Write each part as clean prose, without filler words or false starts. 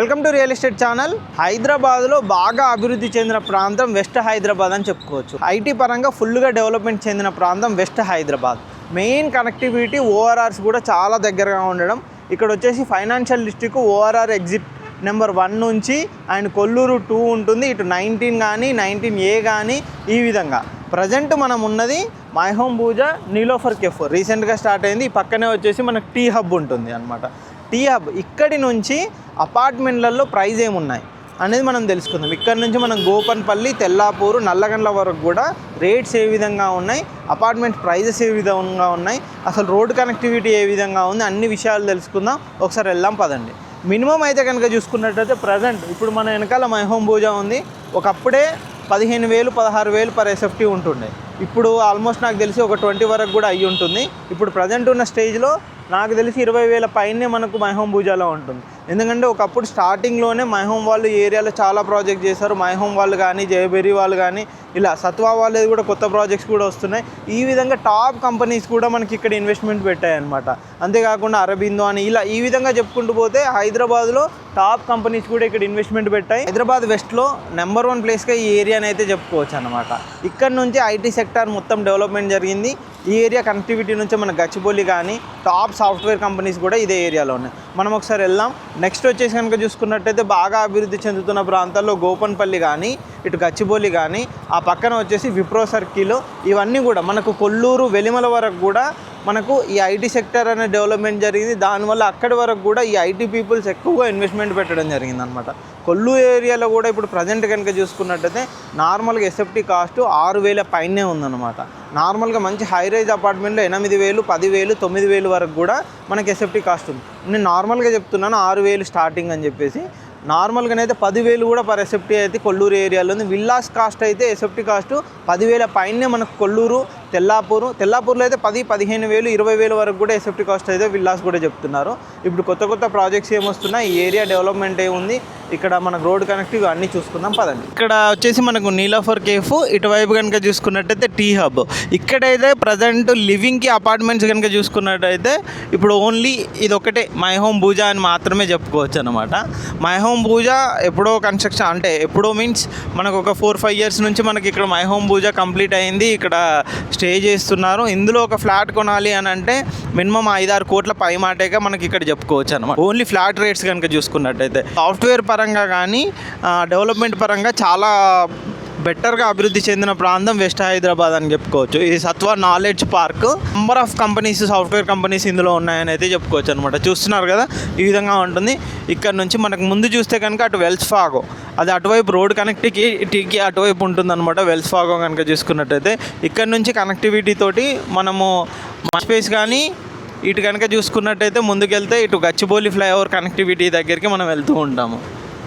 Welcome to real estate channel. హైదరాబాద్లో బాగా అభివృద్ధి చెందిన ప్రాంతం వెస్ట్ హైదరాబాద్ అని చెప్పుకోవచ్చు. ఐటీ పరంగా ఫుల్గా డెవలప్మెంట్ చెందిన ప్రాంతం వెస్ట్ హైదరాబాద్. మెయిన్ కనెక్టివిటీ ఓఆర్ఆర్స్ కూడా చాలా దగ్గరగా ఉండడం. ఇక్కడ వచ్చేసి financial district ORR exit number 1 నుంచి అండ్ కొల్లూరు 2 ఉంటుంది. ఇటు 19 కానీ 19A కానీ ఈ విధంగా. ప్రజెంట్ మనం ఉన్నది మై హోమ్ పూజా నీలోఫర్ కెఫ్ రీసెంట్గా స్టార్ట్ అయింది. ఈ పక్కనే వచ్చేసి మనకు టీ హబ్ ఉంటుంది అనమాట. టీ హబ్ ఇక్కడి నుంచి అపార్ట్మెంట్లలో ప్రైస్ ఏమున్నాయి అనేది మనం తెలుసుకుందాం. ఇక్కడ నుంచి మనం గోపన్పల్లి, తెల్లాపూరు, నల్లగండ్ల వరకు కూడా రేట్స్ ఏ విధంగా ఉన్నాయి, అపార్ట్మెంట్ ప్రైజెస్ ఏ విధంగా ఉన్నాయి, అసలు రోడ్ కనెక్టివిటీ ఏ విధంగా ఉంది, అన్ని విషయాలు తెలుసుకుందాం. ఒకసారి వెళ్దాం పదండి. మినిమం అయితే కనుక చూసుకున్నట్టయితే ప్రజెంట్ ఇప్పుడు మన వెనకాల మై హోమ్ పూజా ఉంది. ఒకప్పుడే 15,000 16,000 పర్ ఎస్ఎఫ్టీ ఉంటుండే. ఇప్పుడు ఆల్మోస్ట్ నాకు తెలిసి ఒక 20 వరకు కూడా అయ్యి ఉంటుంది. ఇప్పుడు ప్రజెంట్ ఉన్న స్టేజ్లో నాకు తెలిసి 20,000 పైనే మనకు మై హోమ్ పూజాలో ఉంటుంది. ఎందుకంటే ఒకప్పుడు స్టార్టింగ్లోనే మై హోమ్ వాళ్ళు ఏరియాలో చాలా ప్రాజెక్ట్ చేశారు. మై హోమ్ వాళ్ళు కానీ, జయబెర్రీ వాళ్ళు కానీ, ఇలా సత్వా వాళ్ళది కూడా కొత్త ప్రాజెక్ట్స్ కూడా వస్తున్నాయి. ఈ విధంగా టాప్ కంపెనీస్ కూడా మనకి ఇక్కడ ఇన్వెస్ట్మెంట్ పెట్టాయి అనమాట. అంతేకాకుండా అరబిందో అని ఇలా ఈ విధంగా చెప్పుకుంటూ పోతే హైదరాబాద్లో టాప్ కంపెనీస్ కూడా ఇక్కడ ఇన్వెస్ట్మెంట్ పెట్టాయి. హైదరాబాద్ వెస్ట్లో నెంబర్ 1 ప్లేస్గా ఈ ఏరియాని అయితే చెప్పుకోవచ్చు అనమాట. ఇక్కడ నుంచి ఐటీ సెక్టార్ మొత్తం డెవలప్మెంట్ జరిగింది. ఈ ఏరియా కనెక్టివిటీ నుంచి మన గచ్చిబౌలి కానీ టాప్ సాఫ్ట్వేర్ కంపెనీస్ కూడా ఇదే ఏరియాలో ఉన్నాయి. మనం ఒకసారి వెళ్దాం. నెక్స్ట్ వచ్చేసి కనుక చూసుకున్నట్టయితే బాగా అభివృద్ధి చెందుతున్న ప్రాంతాల్లో గోపన్పల్లి కానీ, ఇటు గచ్చిబౌలి కానీ, ఆ పక్కన వచ్చేసి విప్రో సర్కిల్, ఇవన్నీ కూడా మనకు కొల్లూరు, వెలిమల వరకు కూడా మనకు ఈ ఐటీ సెక్టర్ అనే డెవలప్మెంట్ జరిగింది. దానివల్ల అక్కడి వరకు కూడా ఈ ఐటీ పీపుల్స్ ఎక్కువగా ఇన్వెస్ట్మెంట్ పెట్టడం జరిగింది అనమాట. కొల్లూరు ఏరియాలో కూడా ఇప్పుడు ప్రజెంట్ కనుక చూసుకున్నట్టయితే నార్మల్గా ఎస్ఎఫ్టీ కాస్ట్ 6,000 పైనే ఉందన్నమాట. నార్మల్గా మంచి హై రైజ్ అపార్ట్మెంట్లో 8,000 10,000 9,000 వరకు కూడా మనకి ఎస్ఎఫ్టీ కాస్ట్ ఉంది. నేను నార్మల్గా చెప్తున్నాను 6,000 స్టార్టింగ్ అని చెప్పేసి. నార్మల్గానైతే 10,000 కూడా పర్ ఎస్ఎఫ్టీ అయితే కొల్లూరు ఏరియాలో ఉంది. విల్లాస్ కాస్ట్ అయితే ఎస్ఎఫ్టీ కాస్ట్ 10,000 పైనే మనకు కొల్లూరు, తెల్లాపూర్లో అయితే 10,000 15,000 20,000 వరకు కూడా ఎస్ఎఫ్టీ కాస్ట్ అయితే విల్లాస్ కూడా చెప్తున్నారు. ఇప్పుడు కొత్త ప్రాజెక్ట్స్ ఏమొస్తున్నాయి, ఈ ఏరియా డెవలప్మెంట్ ఏముంది, ఇక్కడ మనకు రోడ్ కనెక్టివ్ అన్నీ చూసుకుందాం పదండి. ఇక్కడ వచ్చేసి మనకు నీలోఫర్ కేఫ్, ఇటువైపు కనుక చూసుకున్నట్టయితే టీ హబ్. ఇక్కడైతే ప్రజెంట్ లివింగ్కి అపార్ట్మెంట్స్ కనుక చూసుకున్నట్టయితే ఇప్పుడు ఓన్లీ ఇది ఒకటే మై హోమ్ పూజా అని మాత్రమే చెప్పుకోవచ్చు అనమాట. మై హోమ్ పూజా ఎప్పుడో కన్స్ట్రక్షన్ అంటే ఎప్పుడో మీన్స్ మనకు ఒక 4-5 ఇయర్స్ నుంచి మనకి ఇక్కడ మై హోమ్ పూజా కంప్లీట్ అయింది. ఇక్కడ స్టే చేస్తున్నారు. ఇందులో ఒక ఫ్లాట్ కొనాలి అని అంటే మినిమం 5-6 కోట్ల పై మాటేగా మనకి ఇక్కడ చెప్పుకోవచ్చు అనమాట. ఓన్లీ ఫ్లాట్ రేట్స్ కనుక చూసుకున్నట్టయితే సాఫ్ట్వేర్ పరంగా కానీ డెవలప్మెంట్ పరంగా చాలా బెటర్గా అభివృద్ధి చెందిన ప్రాంతం వెస్ట్ హైదరాబాద్ అని చెప్పుకోవచ్చు. ఇది Sattva knowledge park. Number of companies, software companies ఇందులో ఉన్నాయని అయితే చెప్పుకోవచ్చు అనమాట. చూస్తున్నారు కదా ఈ విధంగా ఉంటుంది. ఇక్కడ నుంచి మనకు ముందు చూస్తే కనుక అటు వెల్స్ ఫాగో, అది అటువైపు రోడ్ కనెక్టివిటీకి అటువైపు ఉంటుందన్నమాట. వెల్స్ ఫాగో కనుక చూసుకున్నట్టయితే ఇక్కడ నుంచి కనెక్టివిటీ తోటి మనము స్పేస్ కానీ ఇటు కనుక చూసుకున్నట్టయితే ముందుకెళ్తే ఇటు గచ్చిబౌలి ఫ్లైఓవర్ కనెక్టివిటీ దగ్గరికి మనం వెళ్తూ ఉంటాము.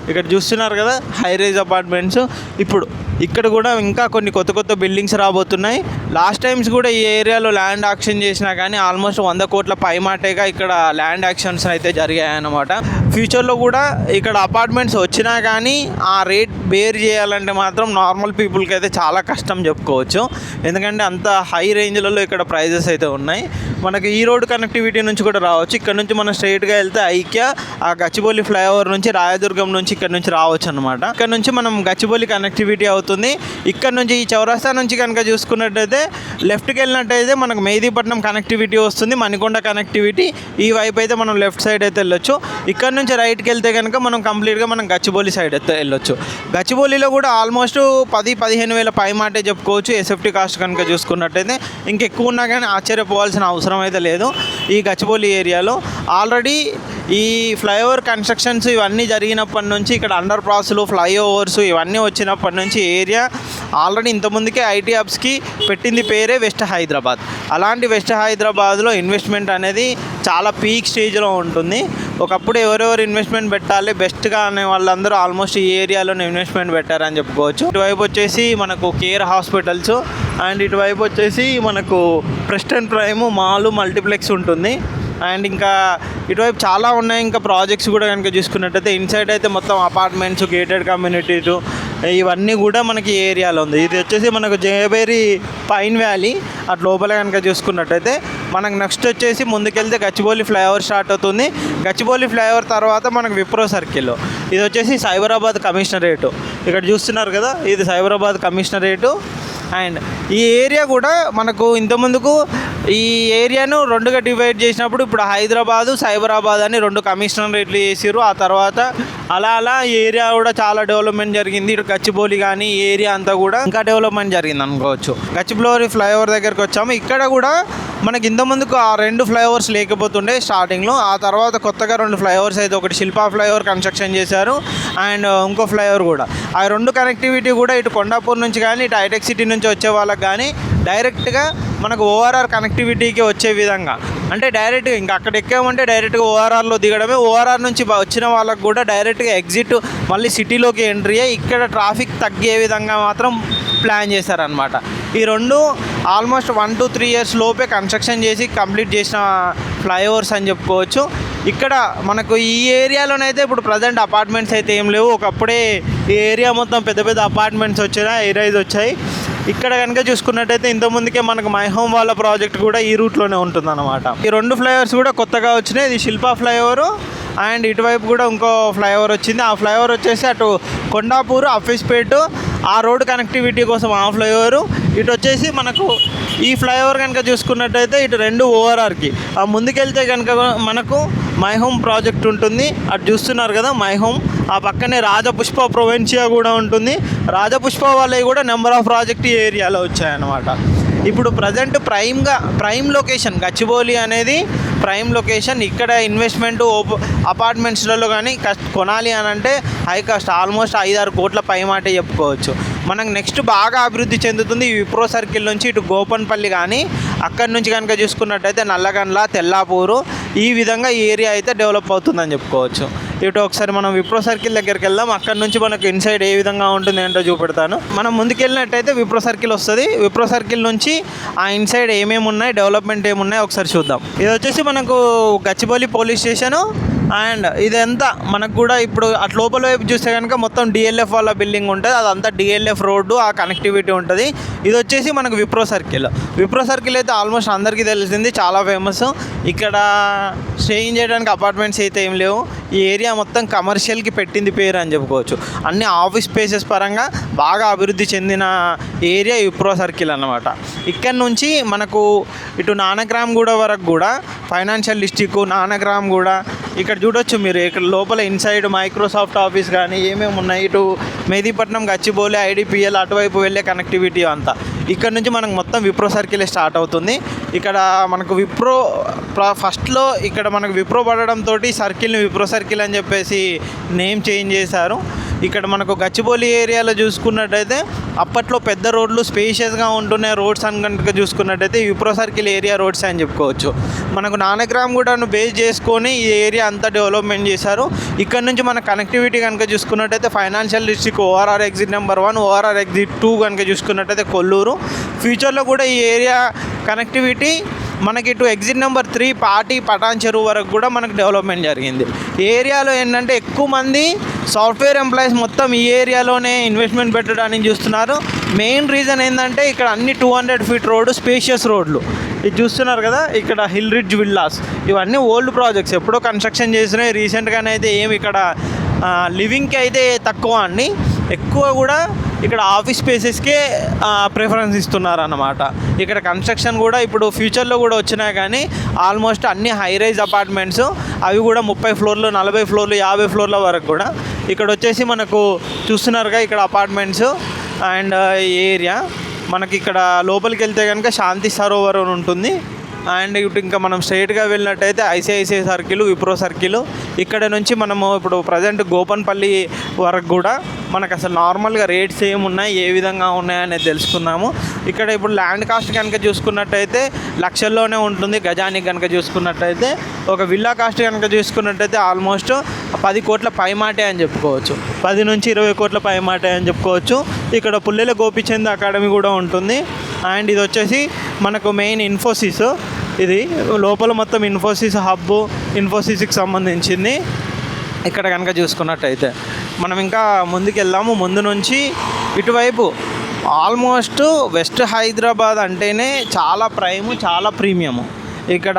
ఇక్కడ చూస్తున్నారు కదా హై రైజ్ అపార్ట్మెంట్స్. ఇప్పుడు ఇక్కడ కూడా ఇంకా కొన్ని కొత్త బిల్డింగ్స్ రాబోతున్నాయి. లాస్ట్ టైమ్స్ కూడా ఈ ఏరియాలో ల్యాండ్ యాక్షన్ చేసినా కానీ ఆల్మోస్ట్ 100 కోట్ల పైమాటేగా ఇక్కడ ల్యాండ్ యాక్షన్స్ అయితే జరిగాయన్నమాట. ఫ్యూచర్లో కూడా ఇక్కడ అపార్ట్మెంట్స్ వచ్చినా కానీ ఆ రేట్ బేర్ చేయాలంటే మాత్రం నార్మల్ పీపుల్కి అయితే చాలా కష్టం చెప్పుకోవచ్చు. ఎందుకంటే అంత హై రేంజ్లలో ఇక్కడ ప్రైజెస్ అయితే ఉన్నాయి. మనకి ఈ రోడ్ కనెక్టివిటీ నుంచి కూడా రావచ్చు. ఇక్కడ నుంచి మనం స్ట్రైట్గా వెళ్తే ఐక్య, ఆ గచ్చిబౌలి ఫ్లైఓవర్ నుంచి రాయదుర్గం నుంచి ఇక్కడ నుంచి రావచ్చు అనమాట. ఇక్కడ నుంచి మనం గచ్చిబౌలి కనెక్టివిటీ అవుతుంది. ఇక్కడ నుంచి ఈ చౌరస్తా నుంచి కనుక చూసుకున్నట్టయితే లెఫ్ట్కి వెళ్ళినట్టయితే మనకు మెహదీపట్నం కనెక్టివిటీ వస్తుంది, మణికొండ కనెక్టివిటీ. ఈ వైపు అయితే మనం లెఫ్ట్ సైడ్ అయితే వెళ్ళొచ్చు. ఇక్కడ నుంచి రైట్కి వెళ్తే కనుక మనం కంప్లీట్గా మనం గచ్చిబౌలి సైడ్ అయితే వెళ్ళొచ్చు. గచ్చిబౌలిలో కూడా ఆల్మోస్ట్ 10-15,000 పై మాటే చెప్పుకోవచ్చు ఎస్ఎఫ్టీ కాస్ట్ కనుక చూసుకున్నట్టయితే. ఇంకెక్కువ ఉన్నా కానీ ఆశ్చర్యపోవాల్సిన అవసరం అయితే లేదు. ఈ గచ్చిబౌలి ఏరియాలో ఆల్రెడీ ఈ ఫ్లైఓవర్ కన్స్ట్రక్షన్స్ ఇవన్నీ జరిగినప్పటి నుంచి ఇక్కడ అండర్ పాస్లు, ఫ్లైఓవర్స్ ఇవన్నీ వచ్చినప్పటి నుంచి ఏరియా ఆల్రెడీ ఇంతకుముందుకే ఐటీ హబ్స్కి పెట్టింది పేరే వెస్ట్ హైదరాబాద్. అలాంటి వెస్ట్ హైదరాబాద్లో ఇన్వెస్ట్మెంట్ అనేది చాలా పీక్ స్టేజ్లో ఉంటుంది. ఒకప్పుడు ఎవరెవరు ఇన్వెస్ట్మెంట్ పెట్టాలి బెస్ట్గా అనే వాళ్ళందరూ ఆల్మోస్ట్ ఈ ఏరియాలోనే ఇన్వెస్ట్మెంట్ పెట్టారని చెప్పుకోవచ్చు. ఇటువైపు వచ్చేసి మనకు కేర్ హాస్పిటల్స్ అండ్ ఇటువైపు వచ్చేసి మనకు ప్రెస్టన్ ప్రైమ్ మాల్ మల్టీప్లెక్స్ ఉంటుంది. అండ్ ఇంకా ఇటువైపు చాలా ఉన్నాయి. ఇంకా ప్రాజెక్ట్స్ కూడా కనుక చూసుకున్నట్టయితే ఇన్సైడ్ అయితే మొత్తం అపార్ట్మెంట్స్, గేటెడ్ కమ్యూనిటీస్ ఇవన్నీ కూడా మనకి ఏరియాలో ఉంది. ఇది వచ్చేసి మనకు జయబెర్రీ పైన్ వ్యాలీ. అటు లోపల కనుక చూసుకున్నట్టయితే మనకు నెక్స్ట్ వచ్చేసి ముందుకెళ్తే గచ్చిబౌలి ఫ్లైఓవర్ స్టార్ట్ అవుతుంది. గచ్చిబౌలి ఫ్లైఓవర్ తర్వాత మనకు విప్రో సర్కిల్. ఇది వచ్చేసి సైబరాబాద్ కమిషనరేటు. ఇక్కడ చూస్తున్నారు కదా, ఇది సైబరాబాద్ కమిషనరేటు. అండ్ ఈ ఏరియా కూడా మనకు ఇంతకుముందుకు ఈ ఏరియాను రెండుగా డివైడ్ చేసినప్పుడు ఇప్పుడు హైదరాబాదు సైబరాబాద్ అని 2 కమిషనరేట్లు చేసారు. ఆ తర్వాత అలా ఈ ఏరియా కూడా చాలా డెవలప్మెంట్ జరిగింది. ఇటు గచ్చిబౌలి కానీ ఈ ఏరియా అంతా కూడా ఇంకా డెవలప్మెంట్ జరిగింది అనుకోవచ్చు. గచ్చిబౌలి ఫ్లైఓవర్ దగ్గరికి వచ్చాము. ఇక్కడ కూడా మనకి ఇంతకుముందుకు ఆ 2 ఫ్లైఓవర్స్ లేకపోతుండే స్టార్టింగ్లో. ఆ తర్వాత కొత్తగా 2 ఫ్లైఓవర్స్ అయితే ఒకటి శిల్పా ఫ్లైఓవర్ కన్స్ట్రక్షన్ చేశారు అండ్ ఇంకో ఫ్లైఓవర్ కూడా. ఆ 2 కనెక్టివిటీ కూడా ఇటు కొండాపూర్ నుంచి కానీ ఇటు హైటెక్ సిటీ నుంచి వచ్చే వాళ్ళకి కానీ డైరెక్ట్గా మనకు ఓఆర్ఆర్ కనెక్టివిటీకి వచ్చే విధంగా, అంటే డైరెక్ట్గా ఇంకా అక్కడ ఎక్కామంటే డైరెక్ట్గా ఓఆర్ఆర్లో దిగడమే. ఓఆర్ఆర్ నుంచి వచ్చిన వాళ్ళకు కూడా డైరెక్ట్గా ఎగ్జిట్ మళ్ళీ సిటీలోకి ఎంట్రీ అయ్యి ఇక్కడ ట్రాఫిక్ తగ్గే విధంగా మాత్రం ప్లాన్ చేశారనమాట. ఈ 2 ఆల్మోస్ట్ 1 to 3 years లోపే కన్స్ట్రక్షన్ చేసి కంప్లీట్ చేసిన ఫ్లైఓవర్స్ అని చెప్పుకోవచ్చు. ఇక్కడ మనకు ఈ ఏరియాలోనైతే ఇప్పుడు ప్రజెంట్ అపార్ట్మెంట్స్ అయితే ఏం లేవు. ఒకప్పుడే ఈ ఏరియా మొత్తం పెద్ద పెద్ద అపార్ట్మెంట్స్ వచ్చాయి, హై-రైజ్ వచ్చాయి. ఇక్కడ కనుక చూసుకున్నట్టయితే ఇంతకుముందుకే మనకు మై హోమ్ వాళ్ళ ప్రాజెక్ట్ కూడా ఈ రూట్లోనే ఉంటుందన్నమాట. ఈ 2 ఫ్లైఓవర్స్ కూడా కొత్తగా వచ్చినాయి. ఇది శిల్పా ఫ్లైఓవరు అండ్ ఇటువైపు కూడా ఇంకో ఫ్లైఓవర్ వచ్చింది. ఆ ఫ్లైఓవర్ వచ్చేసి అటు కొండాపూర్, అఫీస్పేట్ ఆ రోడ్ కనెక్టివిటీ కోసం ఆ ఫ్లైఓవరు. ఇటు వచ్చేసి మనకు ఈ ఫ్లైఓవర్ కనుక చూసుకున్నట్టయితే ఇటు 2 ఓఆర్ఆర్కి. ఆ ముందుకెళ్తే కనుక మనకు మై హోమ్ ప్రాజెక్ట్ ఉంటుంది. అటు చూస్తున్నారు కదా మై హోమ్. ఆ పక్కనే రాజపుష్ప ప్రొవెన్షియా కూడా ఉంటుంది. రాజపుష్ప వాళ్ళవి కూడా నెంబర్ ఆఫ్ ప్రాజెక్ట్ ఈ ఏరియాలో వచ్చాయన్నమాట. ఇప్పుడు ప్రజెంట్ ప్రైమ్ లొకేషన్ గచ్చిబౌలి అనేది ప్రైమ్ లొకేషన్. ఇక్కడ ఇన్వెస్ట్మెంట్ అపార్ట్మెంట్స్లలో కానీ కొనాలి అని అంటే హై కాస్ట్, ఆల్మోస్ట్ 5-6 కోట్ల పై మాటే చెప్పుకోవచ్చు. మనకు నెక్స్ట్ బాగా అభివృద్ధి చెందుతుంది విప్రో సర్కిల్ నుంచి ఇటు గోపన్పల్లి కానీ, అక్కడి నుంచి కనుక చూసుకున్నట్టయితే నల్లగండ్ల, తెల్లాపూరు ఈ విధంగా ఈ ఏరియా అయితే డెవలప్ అవుతుందని చెప్పుకోవచ్చు. ఇటు ఒకసారి మనం విప్రో సర్కిల్ దగ్గరికి వెళ్దాం. అక్కడ నుంచి మనకు ఇన్సైడ్ ఏ విధంగా ఉంటుంది ఏంటో చూపెడతాను. మనం ముందుకెళ్ళినట్టయితే విప్రో సర్కిల్ వస్తుంది. విప్రో సర్కిల్ నుంచి ఆ ఇన్సైడ్ ఏమేమి ఉన్నాయి, డెవలప్మెంట్ ఏమున్నాయి ఒకసారి చూద్దాం. ఇది వచ్చేసి మనకు గచ్చిబౌలి పోలీస్ స్టేషను అండ్ ఇదంతా మనకు కూడా ఇప్పుడు అటు లోపల వైపు చూస్తే కనుక మొత్తం డిఎల్ఎఫ్ వాళ్ళ బిల్డింగ్ ఉంటుంది. అదంతా డిఎల్ఎఫ్ రోడ్డు, ఆ కనెక్టివిటీ ఉంటుంది. ఇది వచ్చేసి మనకు విప్రో సర్కిల్. విప్రో సర్కిల్ అయితే ఆల్మోస్ట్ అందరికీ తెలిసింది, చాలా ఫేమస్. ఇక్కడ స్టేయింగ్ చేయడానికి అపార్ట్మెంట్స్ అయితే ఏం లేవు. ఈ ఏరియా మొత్తం కమర్షియల్కి పెట్టింది పేరు అని చెప్పుకోవచ్చు. అన్ని ఆఫీస్ స్పేసెస్ పరంగా బాగా అభివృద్ధి చెందిన ఏరియా విప్రో సర్కిల్ అన్నమాట. ఇక్కడ నుంచి మనకు ఇటు నానక్రామ్గూడ వరకు కూడా ఫైనాన్షియల్ డిస్ట్రిక్ట్, నానక్రామ్గూడ ఇక్కడ చూడొచ్చు మీరు. ఇక్కడ లోపల ఇన్సైడ్ మైక్రోసాఫ్ట్ ఆఫీస్ కానీ ఏమేమి ఉన్నాయి. ఇటు మెహదీపట్నం, గచ్చిబౌలి, ఐడిపిఎల్ అటువైపు వెళ్ళే కనెక్టివిటీ అంతా ఇక్కడ నుంచి మనకు మొత్తం విప్రో సర్కిల్ స్టార్ట్ అవుతుంది. ఇక్కడ మనకు విప్రో ఫస్ట్లో ఇక్కడ మనకు విప్రో పడడంతో సర్కిల్ని విప్రో సర్కిల్ అని చెప్పేసి నేమ్ చేంజ్ చేశారు. ఇక్కడ మనకు గచ్చిబౌలి ఏరియాలో చూసుకున్నట్టయితే అప్పట్లో పెద్ద రోడ్లు స్పేషియస్గా ఉంటున్నాయి రోడ్స్ అని కనుక చూసుకున్నట్టయితే విప్రో సర్కిల్ ఏరియా రోడ్స్ అని చెప్పుకోవచ్చు. మనకు నానక్రామ్గూడను బేస్ చేసుకొని ఈ ఏరియా అంతా డెవలప్మెంట్ చేశారు. ఇక్కడ నుంచి మన కనెక్టివిటీ కనుక చూసుకున్నట్టయితే financial district ORR exit number 1, ORR exit 2 కనుక చూసుకున్నట్టయితే కొల్లూరు. ఫ్యూచర్లో కూడా ఈ ఏరియా కనెక్టివిటీ మనకి ఇటు ఎగ్జిట్ నెంబర్ 3 పాటి పటాన్ చెరువు వరకు కూడా మనకు డెవలప్మెంట్ జరిగింది. ఈ ఏరియాలో ఏంటంటే ఎక్కువ మంది సాఫ్ట్వేర్ ఎంప్లాయీస్ మొత్తం ఈ ఏరియాలోనే ఇన్వెస్ట్మెంట్ పెట్టడానికి చూస్తున్నారు. మెయిన్ రీజన్ ఏంటంటే ఇక్కడ అన్ని 200 feet రోడ్డు, స్పేషియస్ రోడ్లు. ఇది చూస్తున్నారు కదా, ఇక్కడ హిల్ రిడ్జ్ విల్లాస్ ఇవన్నీ ఓల్డ్ ప్రాజెక్ట్స్, ఎప్పుడో కన్స్ట్రక్షన్ చేసినాయి. రీసెంట్గానే అయితే ఏమి ఇక్కడ లివింగ్కి అయితే తక్కువ అండి, ఎక్కువ కూడా ఇక్కడ ఆఫీస్ స్పేసెస్కే ప్రిఫరెన్స్ ఇస్తున్నారు అన్నమాట. ఇక్కడ కన్స్ట్రక్షన్ కూడా ఇప్పుడు ఫ్యూచర్లో కూడా వచ్చినాయి కానీ ఆల్మోస్ట్ అన్ని హై రైజ్ అపార్ట్మెంట్స్, అవి కూడా 30 floors, 40 floors, 50 floors వరకు కూడా. ఇక్కడ వచ్చేసి మనకు చూస్తున్నారుగా ఇక్కడ అపార్ట్మెంట్స్ అండ్ ఏరియా. మనకి ఇక్కడ లోపలికి వెళ్తే కనుక శాంతి సరోవర్ అని ఉంటుంది. అండ్ ఇటు ఇంకా మనం స్ట్రైట్గా వెళ్ళినట్టయితే ఐసిఐసిఐ సర్కిల్, విప్రో సర్కిల్. ఇక్కడ నుంచి మనము ఇప్పుడు ప్రజెంట్ గోపన్పల్లి వరకు కూడా మనకు అసలు నార్మల్గా రేట్స్ ఏమున్నాయి, ఏ విధంగా ఉన్నాయనేది తెలుసుకుందాము. ఇక్కడ ఇప్పుడు ల్యాండ్ కాస్ట్ కనుక చూసుకున్నట్టయితే లక్షల్లోనే ఉంటుంది. గజానికి కనుక చూసుకున్నట్టయితే ఒక విల్లా కాస్ట్ కనుక చూసుకున్నట్టయితే ఆల్మోస్ట్ 10 కోట్ల పైమాటే అని చెప్పుకోవచ్చు. 10 నుంచి 20 కోట్ల పైమాటే అని చెప్పుకోవచ్చు. ఇక్కడ పుల్లెల గోపిచంద్ అకాడమీ కూడా ఉంటుంది. అండ్ ఇది వచ్చేసి మనకు మెయిన్ ఇన్ఫోసిస్. ఇది లోపల మొత్తం ఇన్ఫోసిస్ హబ్, ఇన్ఫోసిస్కి సంబంధించింది. ఇక్కడ కనుక చూసుకున్నట్టయితే మనం ఇంకా ముందుకు వెళ్దాము. ముందు నుంచి ఇటువైపు ఆల్మోస్ట్ వెస్ట్ హైదరాబాద్ అంటేనే చాలా ప్రైము, చాలా ప్రీమియము. ఇక్కడ